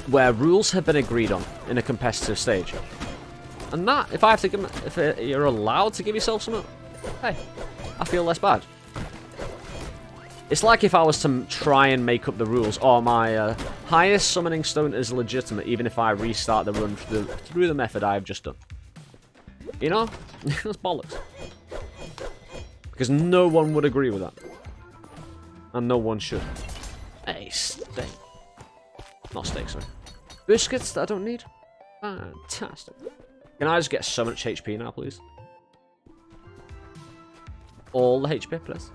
where rules have been agreed on in a competitive stage. And that, if I have to give, if you're allowed to give yourself something, hey, I feel less bad. It's like if I was to try and make up the rules, or my highest summoning stone is legitimate, even if I restart the run through the method I've just done. That's bollocks. Because no one would agree with that. And no one should. Hey, steak. Not steak, sorry. Biscuits that I don't need. Fantastic. Can I just get so much HP now, please? All the HP, please.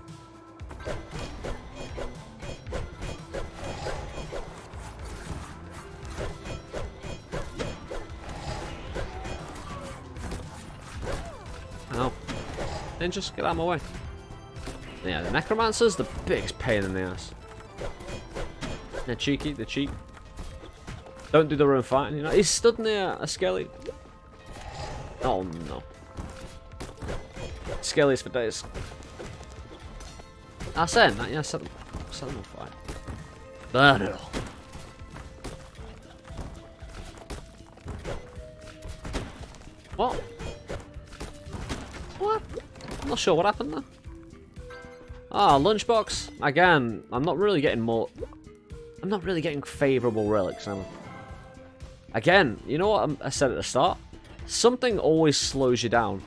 Ow. Then just get out of my way. Yeah, the Necromancer's the biggest pain in the ass. They're cheeky, they're cheap. Don't do their own fighting, He's stood near a Skelly. Oh no. Skellies for days. I said that, yeah, set them on fire. Burn it all. What? What? I'm not sure what happened there. Ah, lunchbox. Again, I'm not really getting favourable relics, am I? Again, you know what I said at the start? Something always slows you down.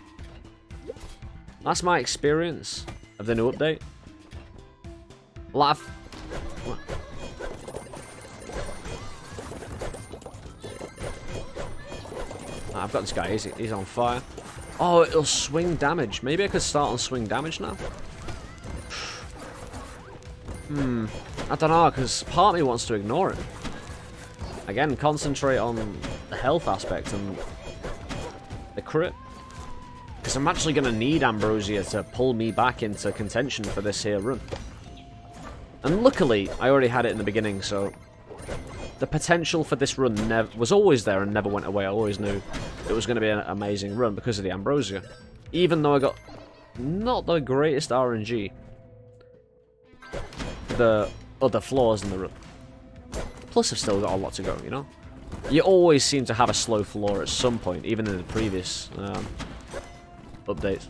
That's my experience of the new update. I've got this guy, he's on fire. Oh, it'll swing damage. Maybe I could start on swing damage now? I don't know, because part of me wants to ignore it. Again, concentrate on the health aspect and the crit. Because I'm actually going to need Ambrosia to pull me back into contention for this here run. And luckily, I already had it in the beginning, so the potential for this run was always there and never went away. I always knew it was going to be an amazing run because of the Ambrosia. Even though I got not the greatest RNG, the other flaws in the run. Plus, I've still got a lot to go, You always seem to have a slow floor at some point, even in the previous updates.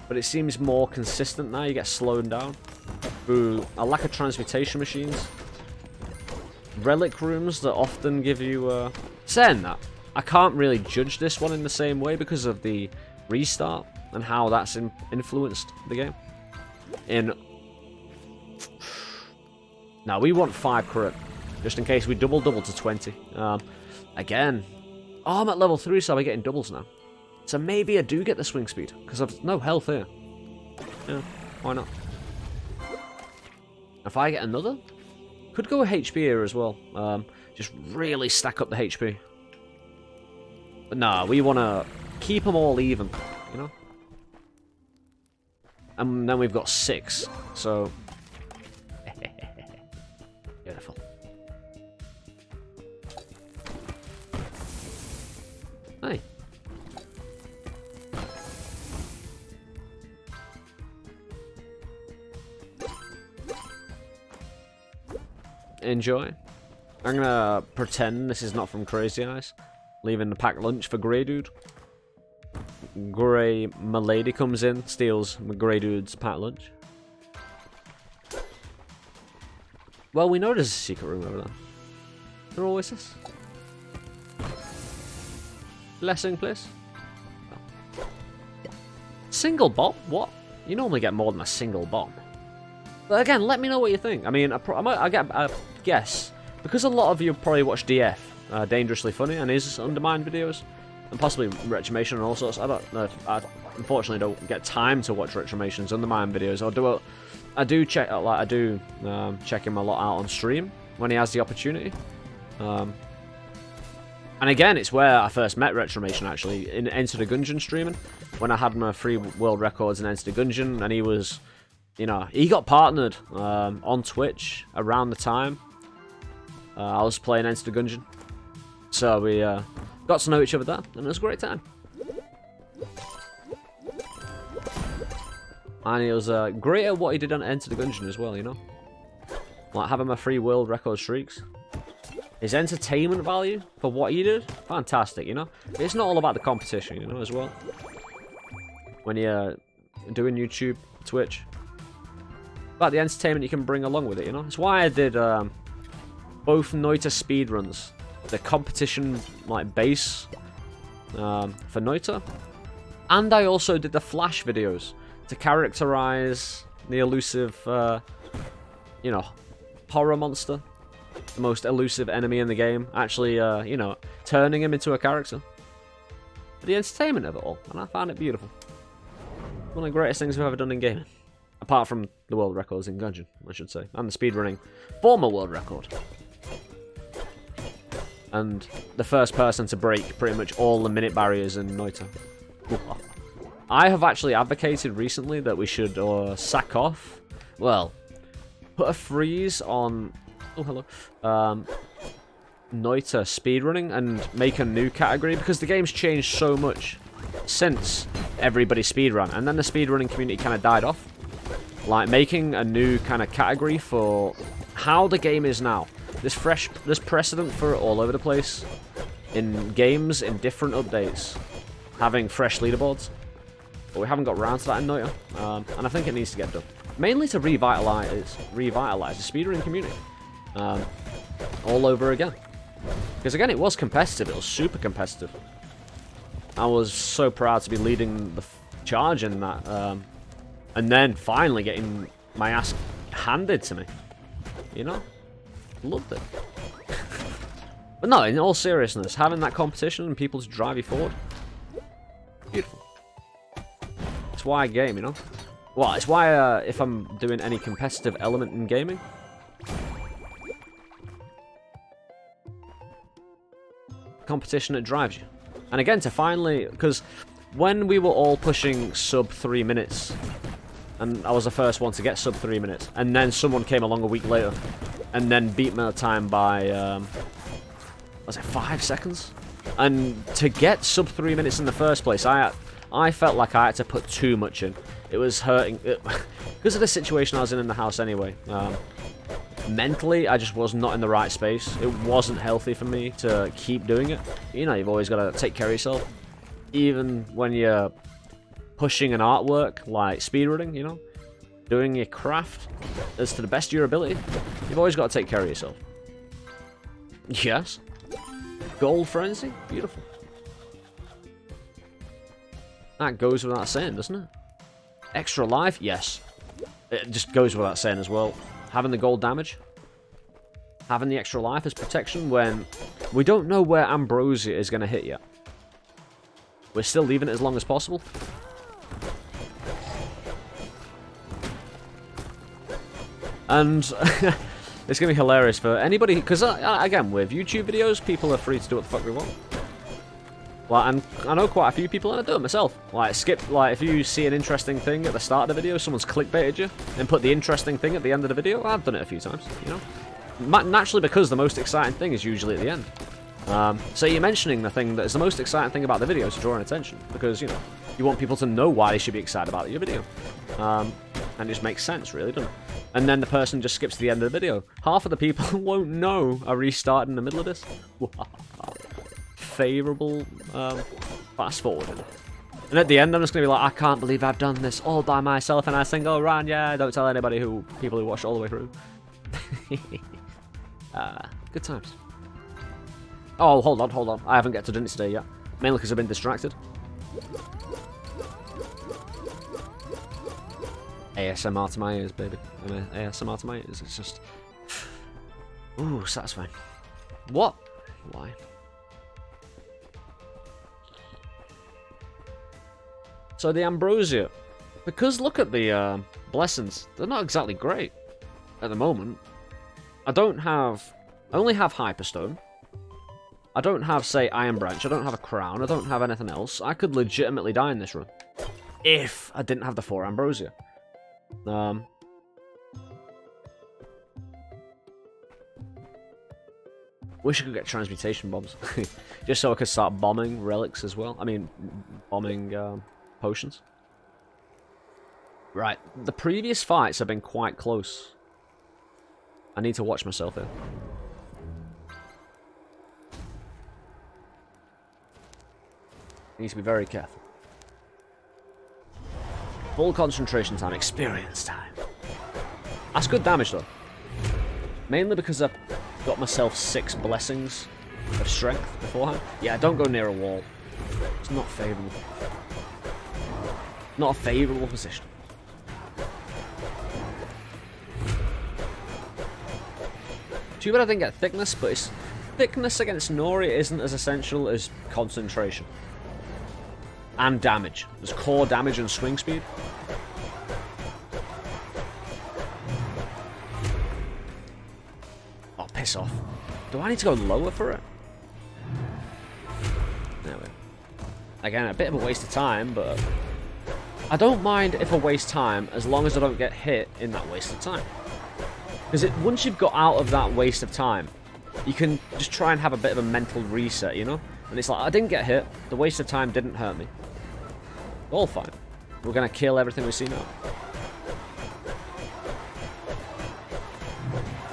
But it seems more consistent now. You get slowed down through a lack of transmutation machines. Relic rooms that often give you... Saying that, I can't really judge this one in the same way because of the restart and how that's influenced the game. Now, we want 5 crit, just in case we double to 20. Again, I'm at level 3, so I'll be getting doubles now. So maybe I do get the swing speed, because I've no health here. Yeah, why not? If I get another, could go with HP here as well. Just really stack up the HP. But nah, we want to keep them all even, And then we've got 6, so... Beautiful. Hey. Enjoy. I'm gonna pretend this is not from Crazy Eyes. Leaving the packed lunch for Grey Dude. Grey Milady comes in, steals Grey Dude's packed lunch. Well, we know there's a secret room over there. There always is. Blessing, please. Oh. Single bomb? What? You normally get more than a single bomb. But again, let me know what you think. I mean, I guess, because a lot of you probably watch DF, Dangerously Funny, and his UnderMine videos, and possibly Retribution and all sorts. I don't know. I unfortunately don't get time to watch Retribution's UnderMine videos. I do check him a lot out on stream when he has the opportunity. And again, it's where I first met Retribution, actually, in Enter the Gungeon streaming, when I had my free world records in Enter the Gungeon, and he was, you know, he got partnered on Twitch around the time I was playing Enter the Gungeon. So we got to know each other there, and it was a great time. And he was great at what he did on Enter the Gungeon as well, you know? Like having my free world record streaks. His entertainment value for what he did, fantastic, you know? It's not all about the competition, you know, as well. When you're doing YouTube, Twitch. About the entertainment you can bring along with it, you know? It's why I did both Noita speedruns. The competition, like, base for Noita. And I also did the Flash videos to characterize the elusive, you know, horror monster. The most elusive enemy in the game. Actually, you know, turning him into a character. But the entertainment of it all. And I found it beautiful. One of the greatest things I've ever done in gaming. Apart from the world records in Gungeon, I should say. And the speedrunning former world record. And the first person to break pretty much all the minute barriers in Noita. I have actually advocated recently that we should sack off. Well, put a freeze on... Oh, hello. Noita speedrunning and make a new category, because the game's changed so much since everybody speedrun, and then the speedrunning community kind of died off. Like making a new kind of category for how the game is now. There's precedent for it all over the place in games, in different updates, having fresh leaderboards, but we haven't got around to that in Noita, and I think it needs to get done. Mainly to revitalize the speedrunning community. All over again. Because again, it was competitive. It was super competitive. I was so proud to be leading the charge in that. And then finally getting my ass handed to me. You know? Loved it. But no, in all seriousness, having that competition and people to drive you forward. Beautiful. It's why I game, you know? Well, it's why if I'm doing any competitive element in gaming, competition that drives you. And again, to finally, because when we were all pushing sub 3 minutes, and I was the first one to get sub 3 minutes, and then someone came along a week later and then beat my time by was it 5 seconds? And to get sub 3 minutes in the first place, I felt like I had to put too much in. It was hurting because of the situation I was in the house anyway. Mentally, I just was not in the right space. It wasn't healthy for me to keep doing it. You know, you've always got to take care of yourself. Even when you're pushing an artwork like speedrunning, you know, doing your craft as to the best of your ability, you've always got to take care of yourself. Yes. Gold frenzy? Beautiful. That goes without saying, doesn't it? Extra life? Yes. It just goes without saying as well. Having the gold damage, having the extra life as protection when we don't know where Ambrosia is going to hit yet. We're still leaving it as long as possible. And it's going to be hilarious for anybody, because again, with YouTube videos, people are free to do what the fuck they want. Like, and I know quite a few people, and I do it myself. Like, if you see an interesting thing at the start of the video, someone's clickbaited you, and put the interesting thing at the end of the video. I've done it a few times, you know? Naturally, because the most exciting thing is usually at the end. So you're mentioning the thing that is the most exciting thing about the video to draw an attention, because, you know, you want people to know why they should be excited about your video. And it just makes sense, really, doesn't it? And then the person just skips to the end of the video. Half of the people won't know I restarted in the middle of this. unfavourable fast forwarding. And at the end, I'm just going to be like, I can't believe I've done this all by myself, and I single run, yeah, don't tell anybody people who watched all the way through. Good times. Oh, hold on. I haven't got to dinner today yet. Mainly because I've been distracted. ASMR to my ears, baby. ASMR to my ears. It's just... Ooh, satisfying. What? Why? So the Ambrosia. Because look at the blessings. They're not exactly great at the moment. I only have Hyperstone. I don't have, say, Iron Branch. I don't have a Crown. I don't have anything else. I could legitimately die in this run. If I didn't have the 4 Ambrosia. Wish I could get transmutation bombs. Just so I could start bombing relics as well. I mean, bombing potions. Right. The previous fights have been quite close. I need to watch myself here. I need to be very careful. Full concentration time, experience time. That's good damage though. Mainly because I've got myself 6 blessings of strength beforehand. Yeah, don't go near a wall. It's not favourable. Not a favourable position. Too bad I didn't get thickness, but it's thickness against Nori isn't as essential as concentration. And damage. There's core damage and swing speed. Oh, piss off. Do I need to go lower for it? There we go. Again, a bit of a waste of time, but... I don't mind if I waste time as long as I don't get hit in that waste of time. Because once you've got out of that waste of time, you can just try and have a bit of a mental reset, you know? And it's like, I didn't get hit, the waste of time didn't hurt me. All fine. We're gonna kill everything we see now.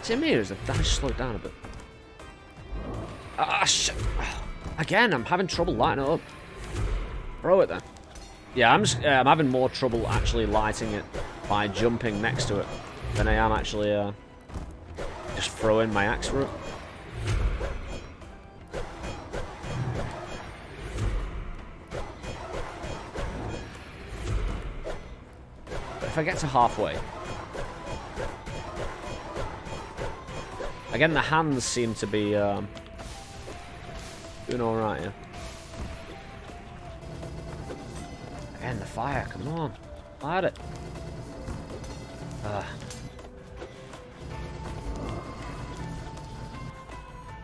See, me, is the damage slowed down a bit. Ah, shit. Again, I'm having trouble lighting it up. Throw it then. Yeah, I'm having more trouble actually lighting it by jumping next to it than I am actually just throwing my axe through it. If I get to halfway... Again, the hands seem to be doing alright, yeah. Again, the fire, come on. Light it.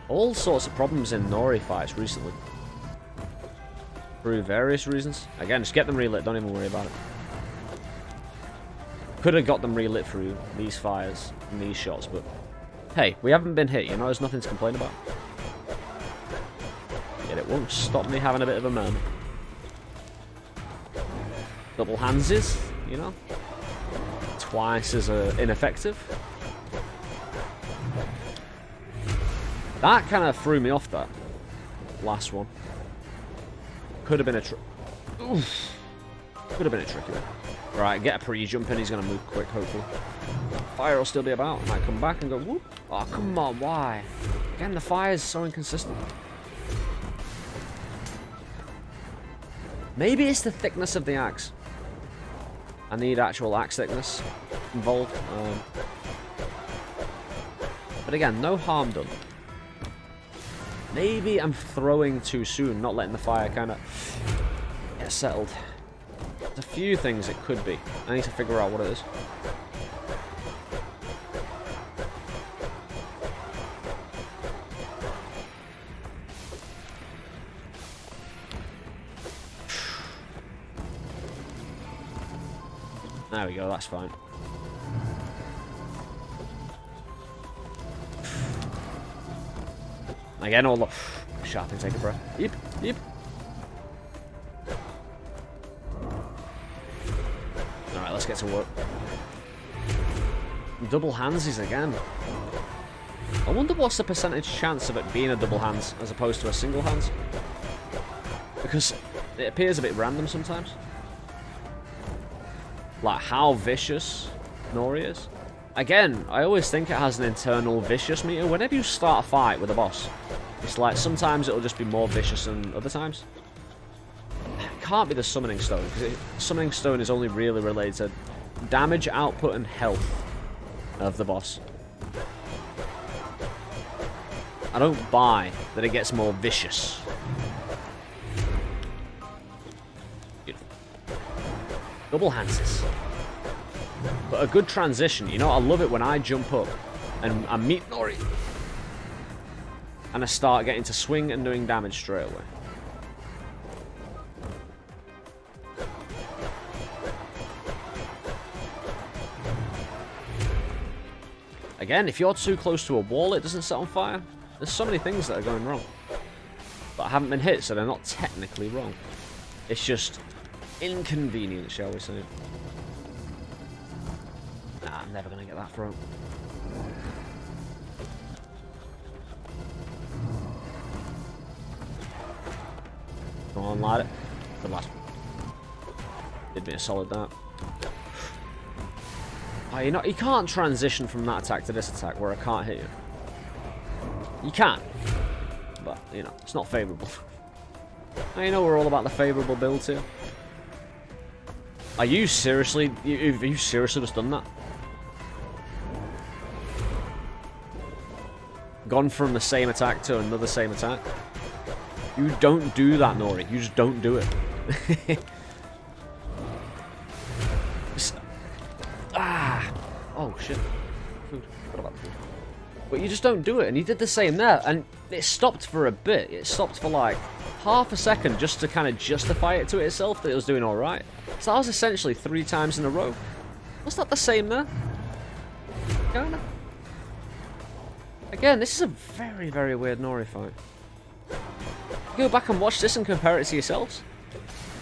All sorts of problems in Nori fights recently. Through various reasons. Again, just get them relit, don't even worry about it. Could have got them relit through these fires and these shots, but hey, we haven't been hit, you know, there's nothing to complain about. Yet it won't stop me having a bit of a murmur. Double handses, you know, twice as ineffective. That kind of threw me off, that last one. Could have been a could have been a tricky one. Right, get a pre-jump in, he's going to move quick, hopefully. Fire will still be about. Might come back and go, whoop. Oh, come on, why? Again, the fire is so inconsistent. Maybe it's the thickness of the axe. I need actual axe thickness involved. But again, no harm done. Maybe I'm throwing too soon, not letting the fire kind of get settled. There's a few things it could be. I need to figure out what it is. There we go, that's fine. Again, all the sharp and take a breath. Yep, yep. Alright, let's get to work. Double handsies again. I wonder what's the percentage chance of it being a double hands as opposed to a single hands. Because it appears a bit random sometimes. Like how vicious Nori is. Again, I always think it has an internal vicious meter. Whenever you start a fight with a boss, it's like sometimes it'll just be more vicious than other times. It can't be the summoning stone, because summoning stone is only really related to damage output and health of the boss. I don't buy that it gets more vicious. Beautiful. Double hands. But a good transition. You know, I love it when I jump up and I meet Nori. And I start getting to swing and doing damage straight away. Again, if you're too close to a wall, it doesn't set on fire. There's so many things that are going wrong. But I haven't been hit, so they're not technically wrong. It's just inconvenient, shall we say. Nah, I'm never going to get that throat. Come on, light it. The last one. Did me a solid that. Oh, you can't transition from that attack to this attack where I can't hit you. You can, but you know it's not favourable. Now you know we're all about the favourable builds here. Are you seriously? Have you seriously just done that? Gone from the same attack to another same attack? You don't do that, Nori. You just don't do it. Oh shit. Food. What about food? But you just don't do it, and he did the same there, and it stopped for a bit. It stopped for like half a second just to kind of justify it to itself that it was doing alright. So that was essentially 3 times in a row. Was that the same there? Kinda. Again, this is a very, very weird Nori fight. Go back and watch this and compare it to yourselves.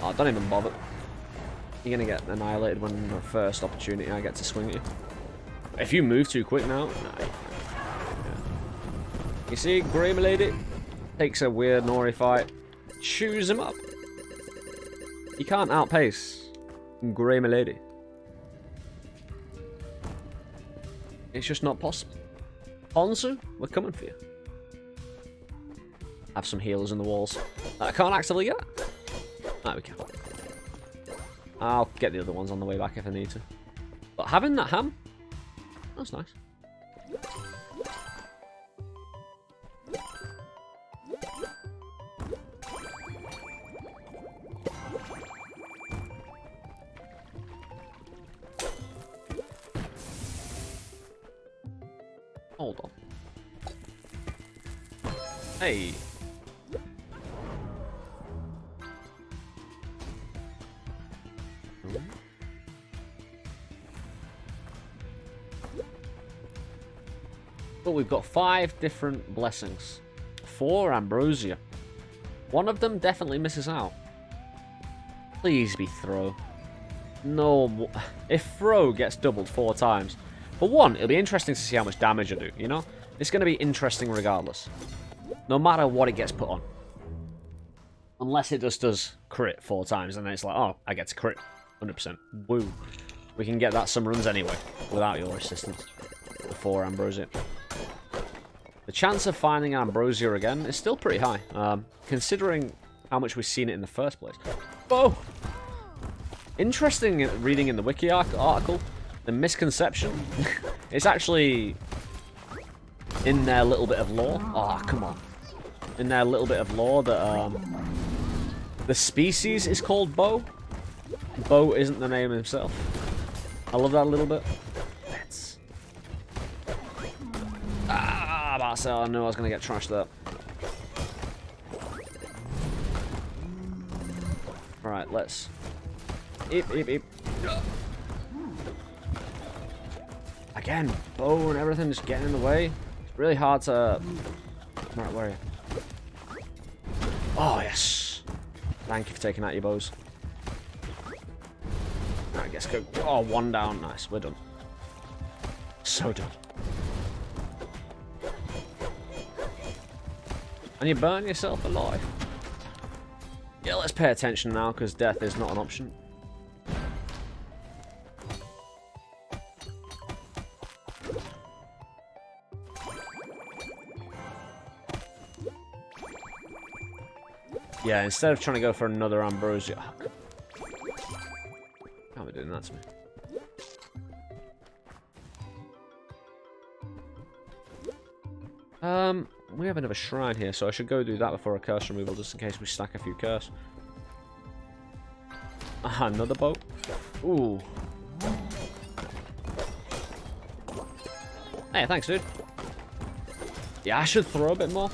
Oh, don't even bother. You're gonna get annihilated when the first opportunity I get to swing at you. If you move too quick now, nah. You see, Grey Milady takes a weird Nori fight, chews him up. You can't outpace Grey Milady. It's just not possible. Honsu, we're coming for you. Have some healers in the walls. I can't actively get. Ah, we can. I'll get the other ones on the way back if I need to. But having that ham, that's nice. Hold on. Hey. But we've got 5 different blessings. 4 Ambrosia. One of them definitely misses out. Please be throw. No, if throw gets doubled 4 times. For one, it'll be interesting to see how much damage I do, you know? It's going to be interesting regardless. No matter what it gets put on. Unless it just does crit 4 times, and then it's like, oh, I get to crit. 100%. Woo. We can get that some runs anyway, without your assistance. 4 Ambrosia. The chance of finding Ambrosia again is still pretty high, considering how much we've seen it in the first place. Oh! Interesting reading in the wiki article, the misconception. It's actually in their little bit of lore. Oh, come on. In their little bit of lore that the species is called Bo. Bo isn't the name himself. I love that a little bit. Let's... I knew I was going to get trashed there. Alright, let's... Eep, eep, eep. Again, bow and everything just getting in the way. It's really hard to... Right, where are you? Oh, yes. Thank you for taking out your bows. Alright, guess go. Oh, 1 down. Nice, we're done. So done. And you burn yourself alive. Yeah, let's pay attention now, because death is not an option. Yeah, instead of trying to go for another Ambrosia... Can't be doing that to me. We have another shrine here, so I should go do that before a curse removal, just in case we stack a few curse. Ah, another boat. Ooh. Hey, thanks, dude. Yeah, I should throw a bit more.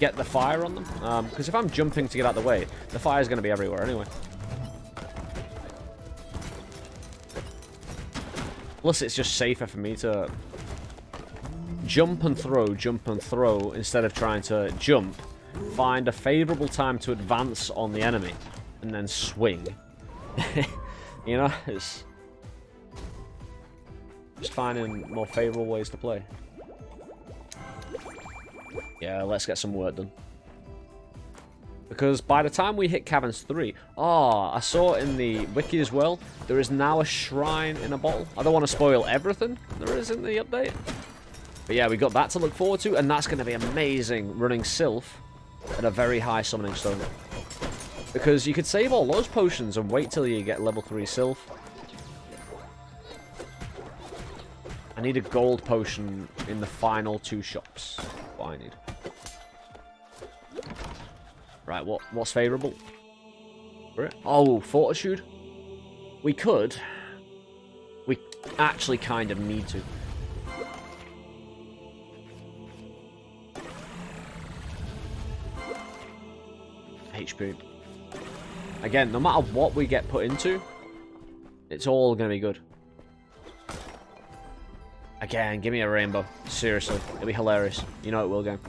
Get the fire on them. Because if I'm jumping to get out of the way, the fire's going to be everywhere anyway. Plus, it's just safer for me to jump and throw, instead of trying to jump, find a favourable time to advance on the enemy, and then swing. You know, it's just finding more favourable ways to play. Yeah, let's get some work done. Because by the time we hit Caverns 3... Oh, I saw in the wiki as well, there is now a shrine in a bottle. I don't want to spoil everything there is in the update. But yeah, we got that to look forward to, and that's going to be amazing running Sylph at a very high summoning stone. Because you could save all those potions and wait till you get level 3 Sylph. I need a gold potion in the final 2 shops. That's what I need. Right, what's favourable? Oh, Fortitude. We could. We actually kind of need to. HP. Again, no matter what we get put into, it's all going to be good. Again, give me a rainbow. Seriously, it'll be hilarious. You know it will, game.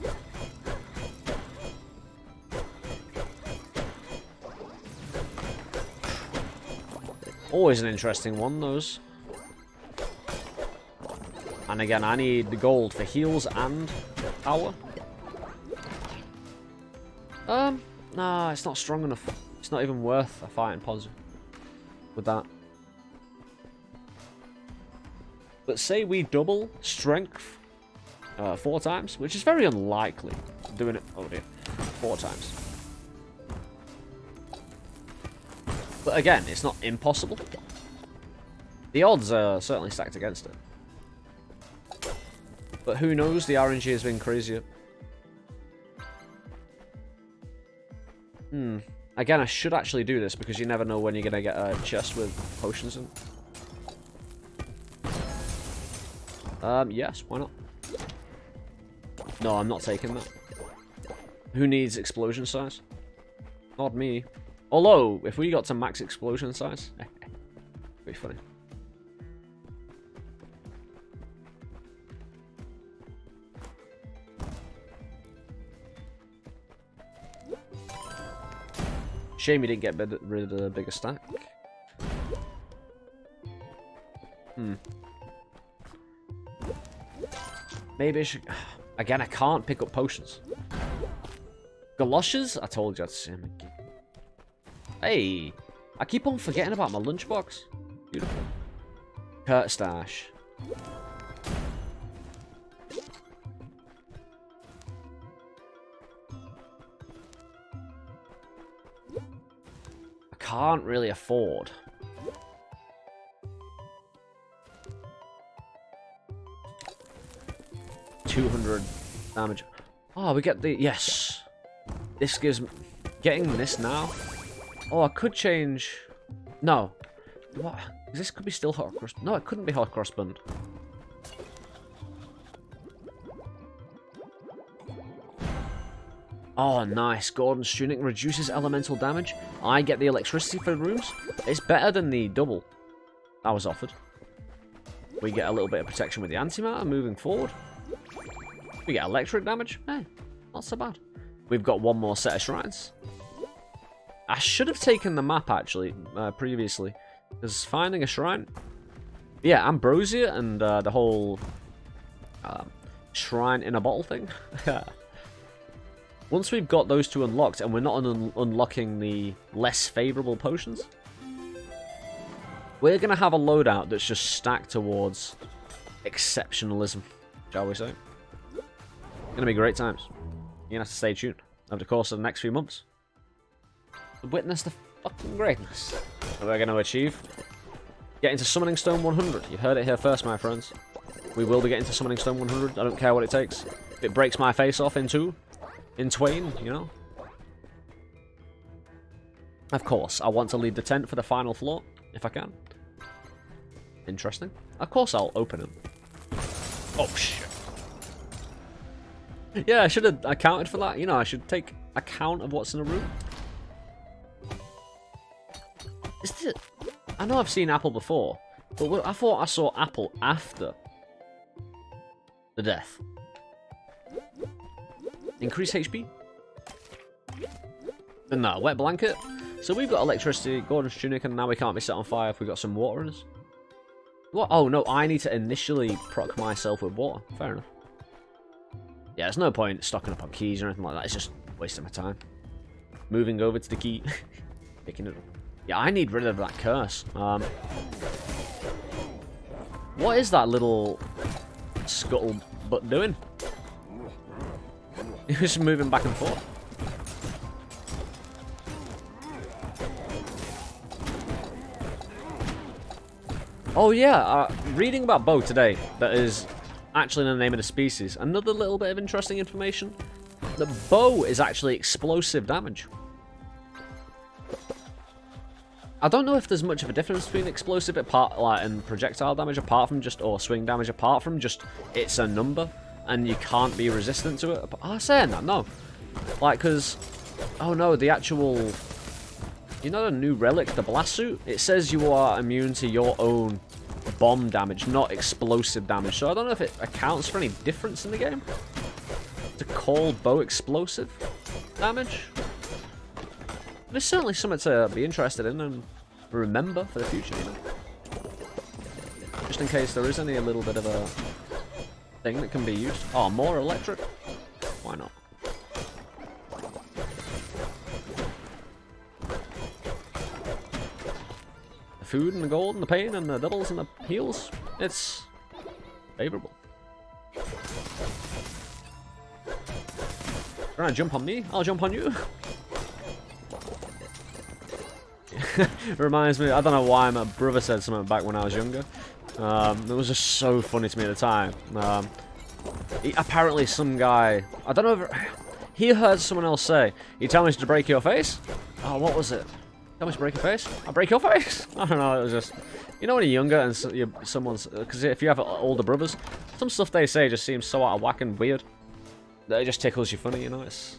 Always an interesting one, those. And again, I need the gold for heals and power. Nah, it's not strong enough. It's not even worth a fighting positive with that. But say we double strength 4 times, which is very unlikely. Doing it, oh dear, 4 times. But again, it's not impossible. The odds are certainly stacked against it. But who knows, the RNG has been crazier. Again, I should actually do this because you never know when you're going to get a chest with potions in. Yes, why not? No, I'm not taking that. Who needs explosion size? Not me. Although, if we got to max explosion size, it'd be funny. Shame you didn't get rid of the bigger stack. Maybe I should... Again, I can't pick up potions. Galoshes? I told you I'd see him again. Hey! I keep on forgetting about my lunchbox. Beautiful. Kurt stash. I can't really afford. $200 damage. Oh, we get the... Yes! This gives... Getting this now... Oh, I could change... No. What? This could be still hot cross... No, it couldn't be hot cross bund. Oh, nice. Gordon's tunic reduces elemental damage. I get the electricity for rooms. It's better than the double I was offered. We get a little bit of protection with the antimatter moving forward. We get electric damage. Hey, not so bad. We've got one more set of shrines. I should have taken the map, actually, previously. Because finding a shrine... Yeah, Ambrosia and the whole shrine in a bottle thing. Once we've got those two unlocked, and we're not unlocking the less favourable potions, we're going to have a loadout that's just stacked towards exceptionalism, shall we say. It's going to be great times. You're going to have to stay tuned over the course of the next few months to witness the fucking greatness that we're going to achieve. Get into Summoning Stone 100. You heard it here first, my friends. We will be getting to Summoning Stone 100. I don't care what it takes. If it breaks my face off in twain, you know. Of course, I want to lead the tent for the final floor, if I can. Interesting. Of course I'll open it. Oh, shit. Yeah, I should have accounted for that. You know, I should take account of what's in a room. Is this... I know I've seen Apple before, but I thought I saw Apple after the death. Increase HP? And no, wet blanket. So we've got electricity, Gordon's tunic, and now we can't be set on fire if we've got some water in us. What? Oh no, I need to initially proc myself with water. Fair enough. Yeah, there's no point stocking up on keys or anything like that. It's just wasting my time. Moving over to the key. Picking it up. Yeah, I need rid of that curse. What is that little scuttlebutt doing? He was moving back and forth. Oh yeah, reading about bow today, that is actually in the name of the species. Another little bit of interesting information. The bow is actually explosive damage. I don't know if there's much of a difference between explosive and projectile damage apart from just, or swing damage apart from just, it's a number and you can't be resistant to it. Oh, saying that, no. Like, because, oh no, the actual, you know the new relic, the blast suit? It says you are immune to your own bomb damage, not explosive damage. So I don't know if it accounts for any difference in the game to call bow explosive damage. But it's certainly something to be interested in and remember for the future, you know? Just in case there is any a little bit of a thing that can be used. Oh, more electric? Why not? The food and the gold and the pain and the doubles and the heals, it's favourable. Trying to jump on me? I'll jump on you. It reminds me, I don't know why, my brother said something back when I was younger. It was just so funny to me at the time. Apparently some guy, I don't know if he heard someone else say, "You tell me to break your face?" Oh, what was it? Tell me to break your face? I'll break your face? I don't know, it was just, you know when you're younger and someone's, because if you have older brothers, some stuff they say just seems so out of whack and weird that it just tickles you funny, you know. It's,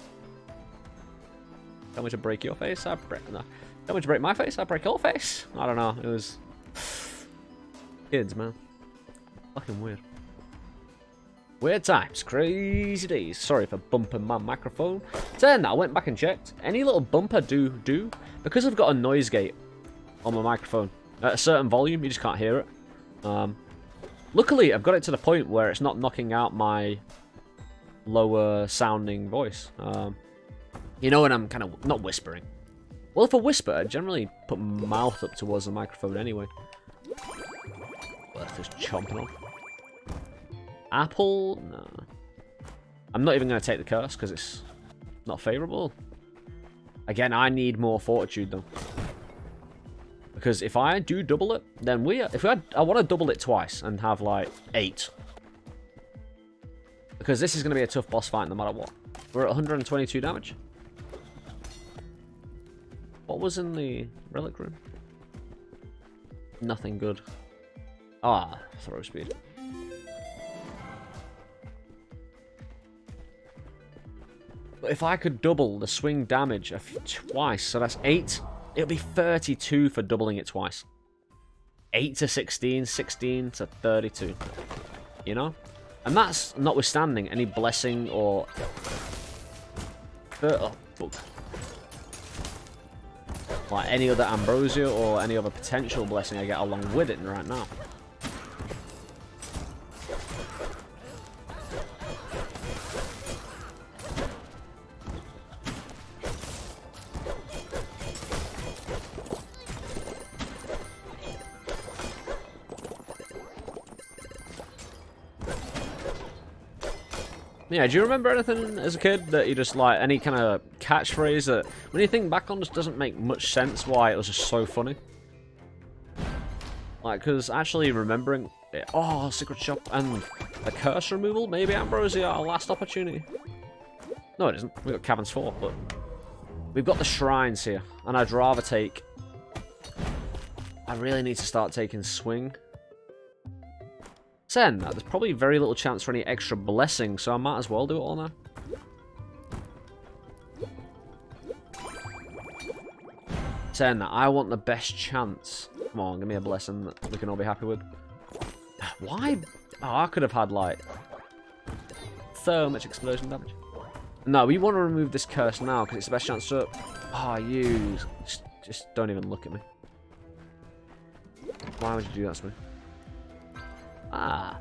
tell me to break your face? I break, no. Tell me to break my face? I break your face? I don't know, it was kids, man. Fucking weird. Weird times, crazy days. Sorry for bumping my microphone. Saying that, I went back and checked. Any little bump I do, because I've got a noise gate on my microphone, at a certain volume, you just can't hear it. Luckily, I've got it to the point where it's not knocking out my lower sounding voice. You know when I'm kind of, not whispering. Well, if I whisper, I generally put my mouth up towards the microphone anyway. Worth just chomping on. Apple? No. I'm not even going to take the curse because it's not favourable. Again, I need more fortitude though. Because if I do double it, then I want to double it twice and have like 8. Because this is going to be a tough boss fight no matter what. We're at 122 damage. What was in the relic room? Nothing good. Ah, throw speed. But if I could double the swing damage twice, so that's 8, it'll be 32 for doubling it twice. 8 to 16, 16 to 32. You know? And that's notwithstanding any blessing or... oh, fuck. Like any other Ambrosia or any other potential blessing I get along with it right now. Yeah, do you remember anything as a kid that you just like, any kind of catchphrase that, when you think back on, just doesn't make much sense why it was just so funny? Like, because actually remembering it, oh, secret shop and the curse removal, maybe Ambrosia, our last opportunity. No, it isn't. We've got Caverns 4, but we've got the shrines here, and I'd rather take... I really need to start taking swing. Saying that, there's probably very little chance for any extra blessings, so I might as well do it all now. Saying that, I want the best chance. Come on, give me a blessing that we can all be happy with. Why? Oh, I could have had, like, so much explosion damage. No, we want to remove this curse now, because it's the best chance to... Oh, you... Just don't even look at me. Why would you do that to me? Ah.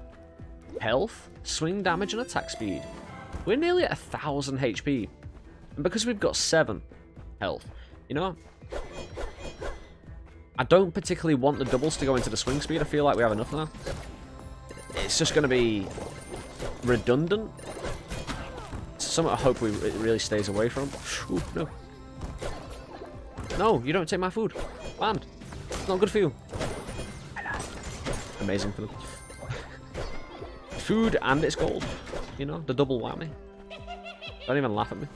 Health, swing damage, and attack speed. We're nearly at 1,000 HP. And because we've got 7 health, you know, I don't particularly want the doubles to go into the swing speed. I feel like we have enough now. It's just going to be redundant. It's something I hope it really stays away from. Ooh, no. No, you don't take my food. Banned. It's not good for you. Amazing for them. Food and it's gold. You know, the double whammy. Don't even laugh at me.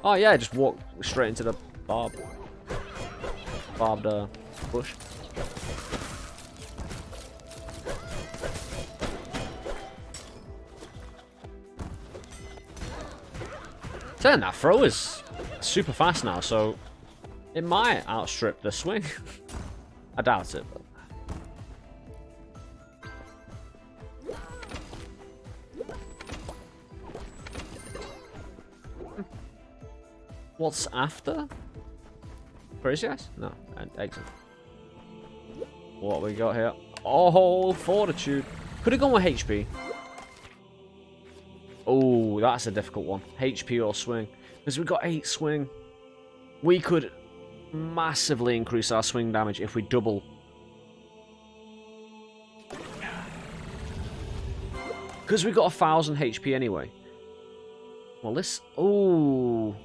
Oh yeah, just walk straight into the barbed bush. Saying that throw is super fast now, so it might outstrip the swing. I doubt it. But... What's after? Crazy Eyes? No, exit. What we got here? Oh, Fortitude. Could have gone with HP. Oh, that's a difficult one. HP or swing. Because we've got 8 swing. We could massively increase our swing damage if we double. Because we've got 1,000 HP anyway. Well, this... Oh...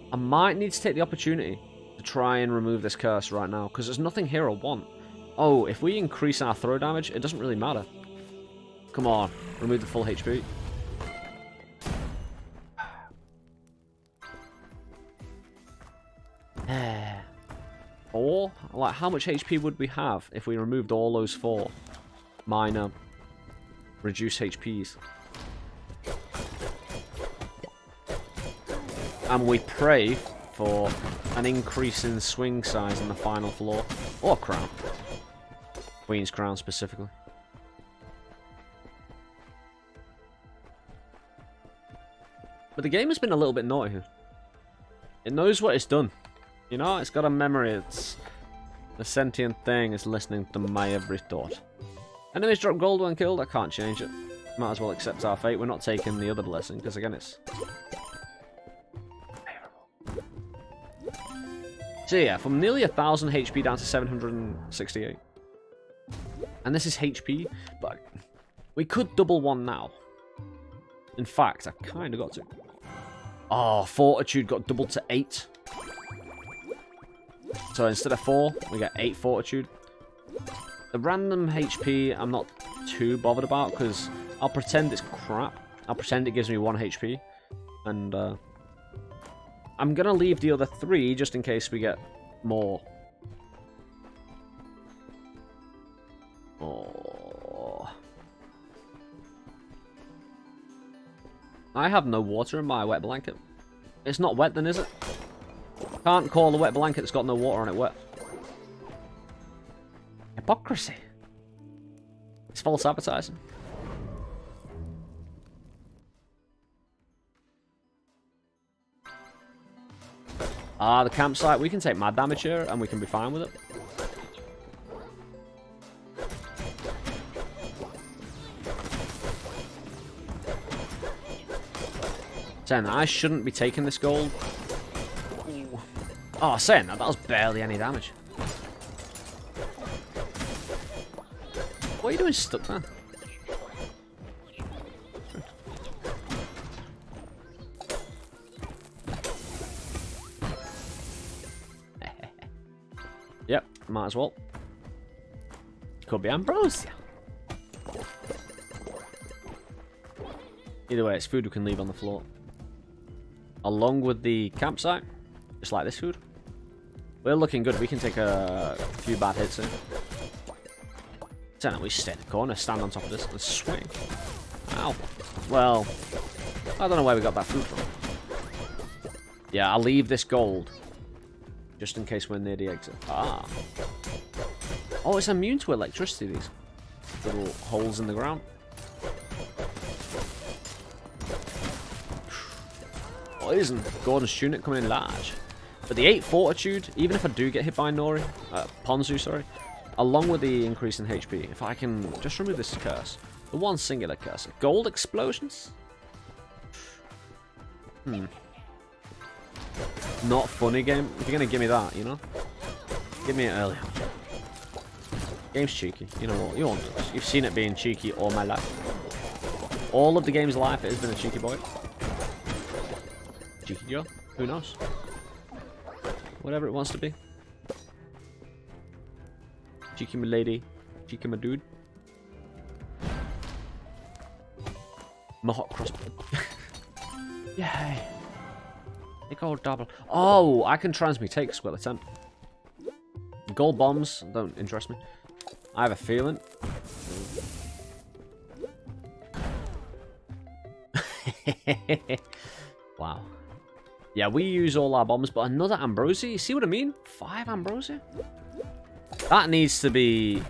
I might need to take the opportunity to try and remove this curse right now, because there's nothing here I want. Oh, if we increase our throw damage, it doesn't really matter. Come on, remove the full HP. Or, like, how much HP would we have if we removed all those 4 minor reduced HPs? And we pray for an increase in swing size in the final floor. Or crown. Queen's crown specifically. But the game has been a little bit naughty here. It knows what it's done. You know, it's got a memory. It's a sentient thing. It's listening to my every thought. Enemies drop gold when killed. I can't change it. Might as well accept our fate. We're not taking the other blessing, because again it's... So yeah, from nearly 1,000 HP down to 768. And this is HP, but we could double one now. In fact, I kind of got to. Oh, Fortitude got doubled to 8. So instead of 4, we get 8 Fortitude. The random HP I'm not too bothered about, because I'll pretend it's crap. I'll pretend it gives me 1 HP. And, I'm going to leave the other 3 just in case we get more. Oh. I have no water in my wet blanket. It's not wet then, is it? Can't call a wet blanket that's got no water on it wet. Hypocrisy. It's false advertising. The campsite, we can take mad damage here and we can be fine with it. Saying that, I shouldn't be taking this gold. Ooh. Oh, saying that was barely any damage. What are you doing stuck there? Might as well. Could be Ambrosia. Either way, it's food we can leave on the floor. Along with the campsite. Just like this food. We're looking good. We can take a few bad hits here. Then we stay in the corner, stand on top of this, and swing. Ow. Well, I don't know where we got that food from. Yeah, I'll leave this gold. Just in case we're near the exit. Ah. Oh, it's immune to electricity, these little holes in the ground. Poison. Gordon's tunic coming in large. But the 8 fortitude, even if I do get hit by Nori, Ponzu, sorry, along with the increase in HP, if I can just remove this curse. The one singular curse. Gold explosions? Not funny game. If you're going to give me that, you know? Give me it early. Game's cheeky. You know what? You want this. You've seen it being cheeky all my life. All of the game's life, it has been a cheeky boy. Cheeky Joe? Who knows? Whatever it wants to be. Cheeky my lady. Cheeky my dude. My hot cross. Yay. They go double. Oh, I can transmutate Squill attempt. Gold bombs don't interest me. I have a feeling. Wow. Yeah, we use all our bombs, but another Ambrosia? You see what I mean? 5 Ambrosia? That needs to be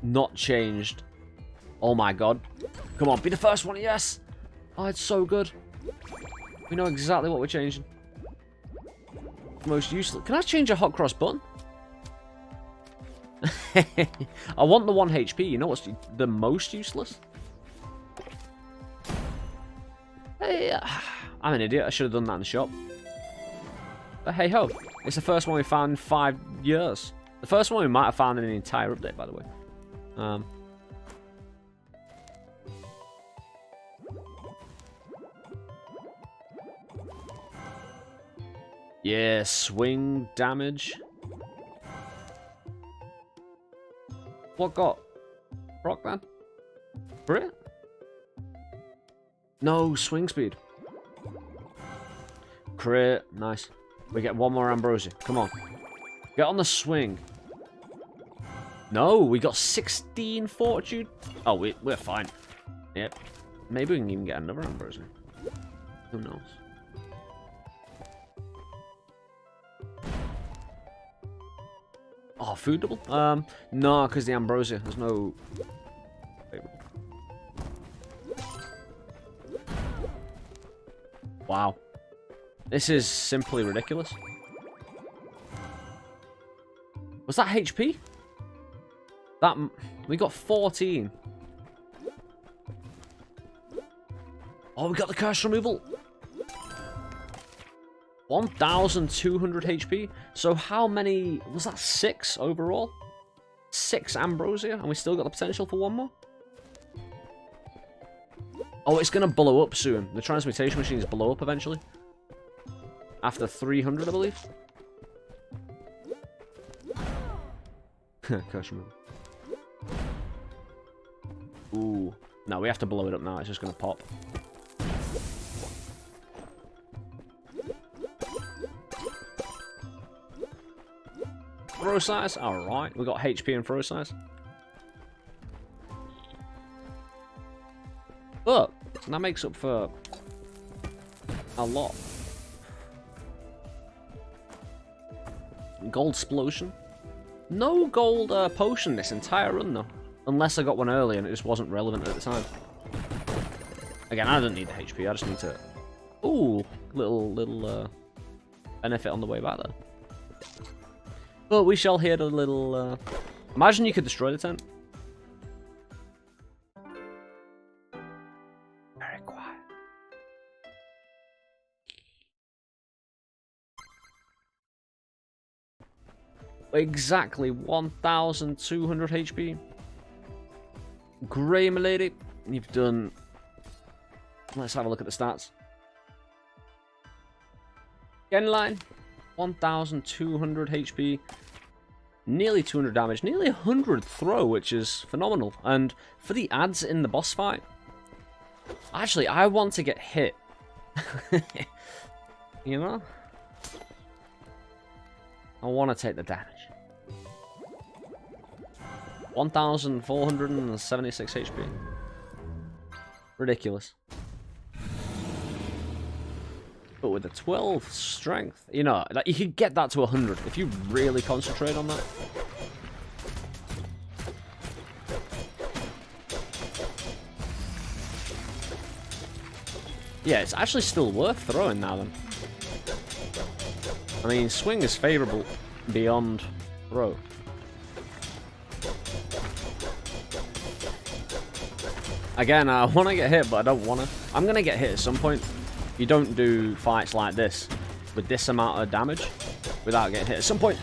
not changed. Oh my god. Come on, be the first one, yes! Oh, it's so good. We know exactly what we're changing. Most useless. Can I change a hot cross button? I want the 1 HP. You know what's the most useless? Hey, I'm an idiot. I should have done that in the shop. But hey ho. It's the first one we found in 5 years. The first one we might have found in the entire update, by the way. Yeah, swing damage. What got? Rock then? Crit? No, swing speed. Crit, nice. We get 1 more Ambrosia. Come on. Get on the swing. No, we got 16 fortitude. Oh, we're fine. Yep. Maybe we can even get another Ambrosia. Who knows? Oh, food double? No, because the Ambrosia. There's no... Wow. This is simply ridiculous. Was that HP? That... We got 14. Oh, we got the curse removal. 1,200 HP. So how many... Was that 6 overall? 6 Ambrosia, and we still got the potential for 1 more? Oh, it's going to blow up soon. The transmutation machines blow up eventually. After 300, I believe. Curse removal. Ooh. No, we have to blow it up now. It's just going to pop. Throw size? Alright. We got HP and throw size. But that makes up for a lot. Gold explosion. No gold potion this entire run though. Unless I got one early and it just wasn't relevant at the time. Again, I don't need the HP. I just need to... Ooh, little benefit on the way back there. But we shall hear the little... Imagine you could destroy the tent. Very quiet. Exactly 1,200 HP. Grey, my lady. You've done... Let's have a look at the stats. Again, line. 1,200 HP. nearly 200 damage, nearly 100 throw, which is phenomenal. And for the ads in the boss fight, actually, I want to get hit. You know? I want to take the damage. 1,476 HP. Ridiculous. But with a 12 strength, you know, like, you could get that to 100 if you really concentrate on that. Yeah, it's actually still worth throwing now then. I mean, swing is favorable beyond throw. Again, I want to get hit, but I don't want to. I'm going to get hit at some point. You don't do fights like this with this amount of damage without getting hit at some point.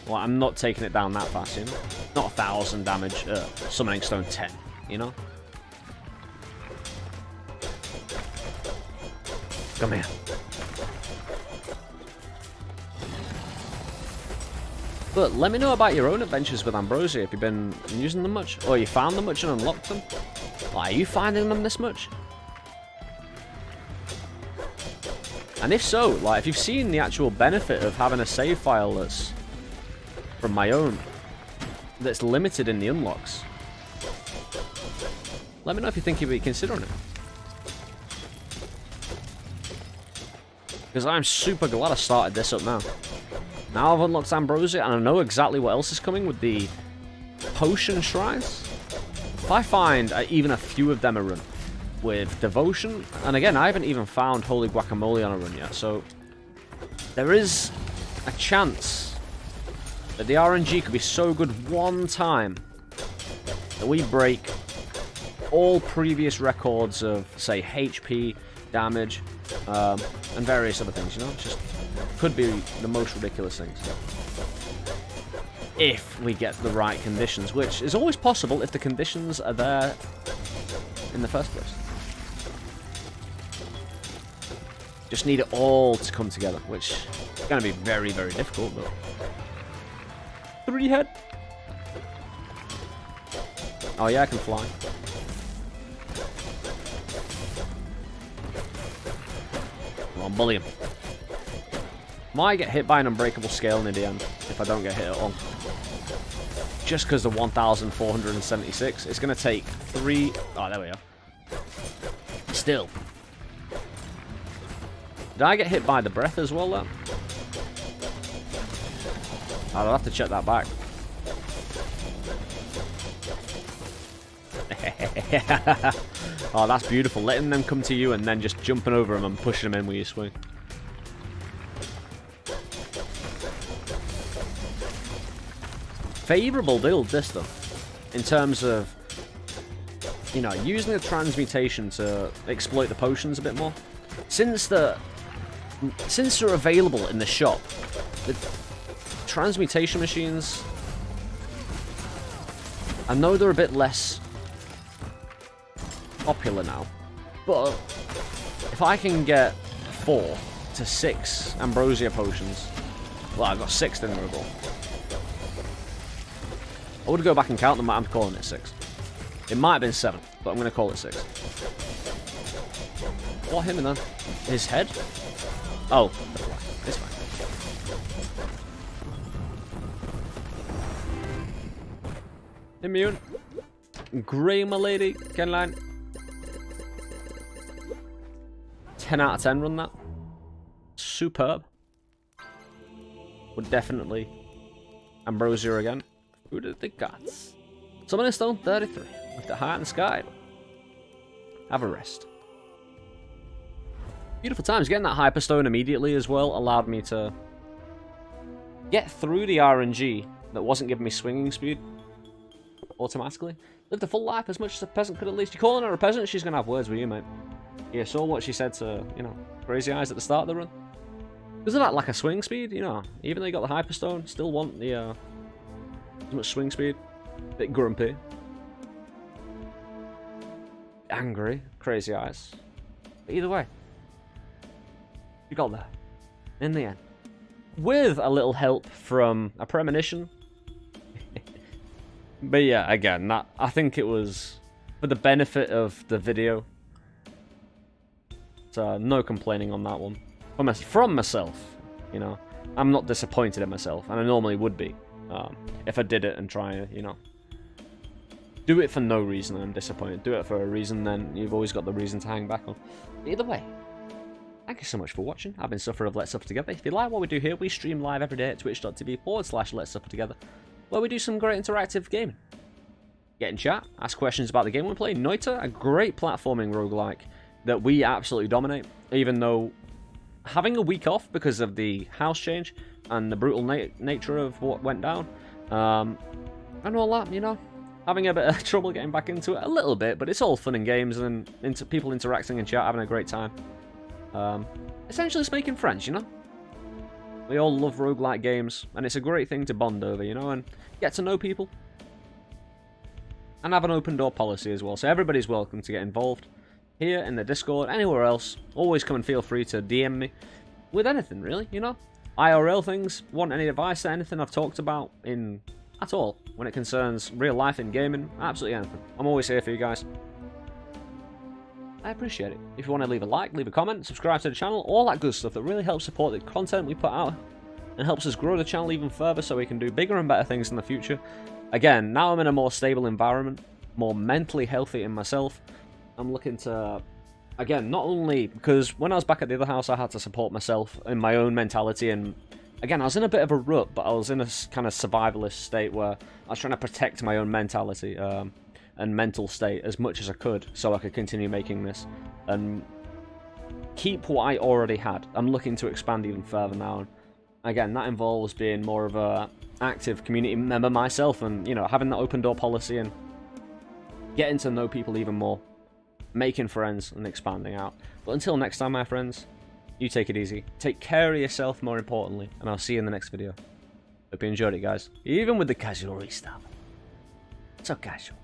Well, I'm not taking it down that fast, you know? Not 1,000 damage summoning stone 10, you know? Come here. But let me know about your own adventures with Ambrosia, if you've been using them much, or you found them much and unlocked them. Like, are you finding them this much? And if so, like, if you've seen the actual benefit of having a save file that's from my own, that's limited in the unlocks, let me know if you think you'd be considering it. Because I'm super glad I started this up now. Now I've unlocked Ambrosia, and I know exactly what else is coming with the potion shrines. If I find even a few of them a run with devotion, and again, I haven't even found Holy Guacamole on a run yet, so there is a chance that the RNG could be so good one time that we break all previous records of, say, HP, damage, and various other things, you know? It just could be the most ridiculous things. If we get the right conditions, which is always possible if the conditions are there in the first place. Just need it all to come together, which is going to be very, very difficult, but... 3 head. Oh yeah, I can fly. Come on, bully him. Might get hit by an unbreakable scale in the end, if I don't get hit at all. Just because the 1,476, it's going to take 3... Oh, there we are. Still. Did I get hit by the breath as well, then? I'll have to check that back. Oh, that's beautiful. Letting them come to you and then just jumping over them and pushing them in with your swing. Favorable build, this, though. In terms of, you know, using the transmutation to exploit the potions a bit more. Since they're available in the shop, the transmutation machines, I know they're a bit less popular now, but if I can get 4 to 6 Ambrosia potions, well, I've got 6 didn't I go? I would go back and count them, but I'm calling it 6. It might have been 7, but I'm going to call it 6. What him and then? His head? Oh, it's fine. Immune. Grey, my lady. Kenline. 10 out of 10 run that. Superb. Would definitely Ambrosia again. Who did the gods? Summoning Stone 33. With the heart in the sky. Have a rest. Beautiful times. Getting that Hyperstone immediately as well allowed me to get through the RNG that wasn't giving me swinging speed automatically. Lived a full life as much as a peasant could at least. You calling her a peasant? She's going to have words with you, mate. Yeah, saw what she said to, you know, Crazy Eyes at the start of the run. Isn't that like a swing speed, you know? Even though you got the Hyperstone, still want the, as much swing speed. Bit grumpy. Angry. Crazy Eyes. But either way, you got there. In the end. with a little help from a Premonition. But yeah, again, that I think it was for the benefit of the video. So no complaining on that one. From myself, you know. I'm not disappointed in myself, and I normally would be if I did it and try, you know. Do it for no reason and I'm disappointed. Do it for a reason, then you've always got the reason to hang back on. Either way, thank you so much for watching. I've been Sufferer of Let's Suffer Together. If you like what we do here, we stream live every day at twitch.tv/Let's Suffer Together, where we do some great interactive gaming. Get in chat, ask questions about the game we're playing. Noita, a great platforming roguelike that we absolutely dominate, even though having a week off because of the house change and the brutal nature of what went down, and all that, you know, having a bit of trouble getting back into it a little bit, but it's all fun and games and people interacting in chat, having a great time. Essentially it's making friends, you know? We all love roguelike games, and it's a great thing to bond over, you know, and get to know people. And have an open door policy as well, so everybody's welcome to get involved. Here, in the Discord, anywhere else, always come and feel free to DM me with anything, really, you know? IRL things, want any advice, anything I've talked about at all, when it concerns real life in gaming, absolutely anything. I'm always here for you guys. I appreciate it. If you want to leave a like, leave a comment, subscribe to the channel, all that good stuff that really helps support the content we put out and helps us grow the channel even further so we can do bigger and better things in the future. Again, now I'm in a more stable environment, more mentally healthy in myself. I'm looking to, again, not only because when I was back at the other house, I had to support myself in my own mentality, and again, I was in a bit of a rut, but I was in a kind of survivalist state where I was trying to protect my own mentality and mental state as much as I could so I could continue making this and keep what I already had. I'm looking to expand even further now. And again, that involves being more of a active community member myself and, you know, having that open door policy and getting to know people even more, making friends and expanding out. But until next time, my friends, you take it easy. Take care of yourself, more importantly, and I'll see you in the next video. Hope you enjoyed it, guys. Even with the casual restart. So casual.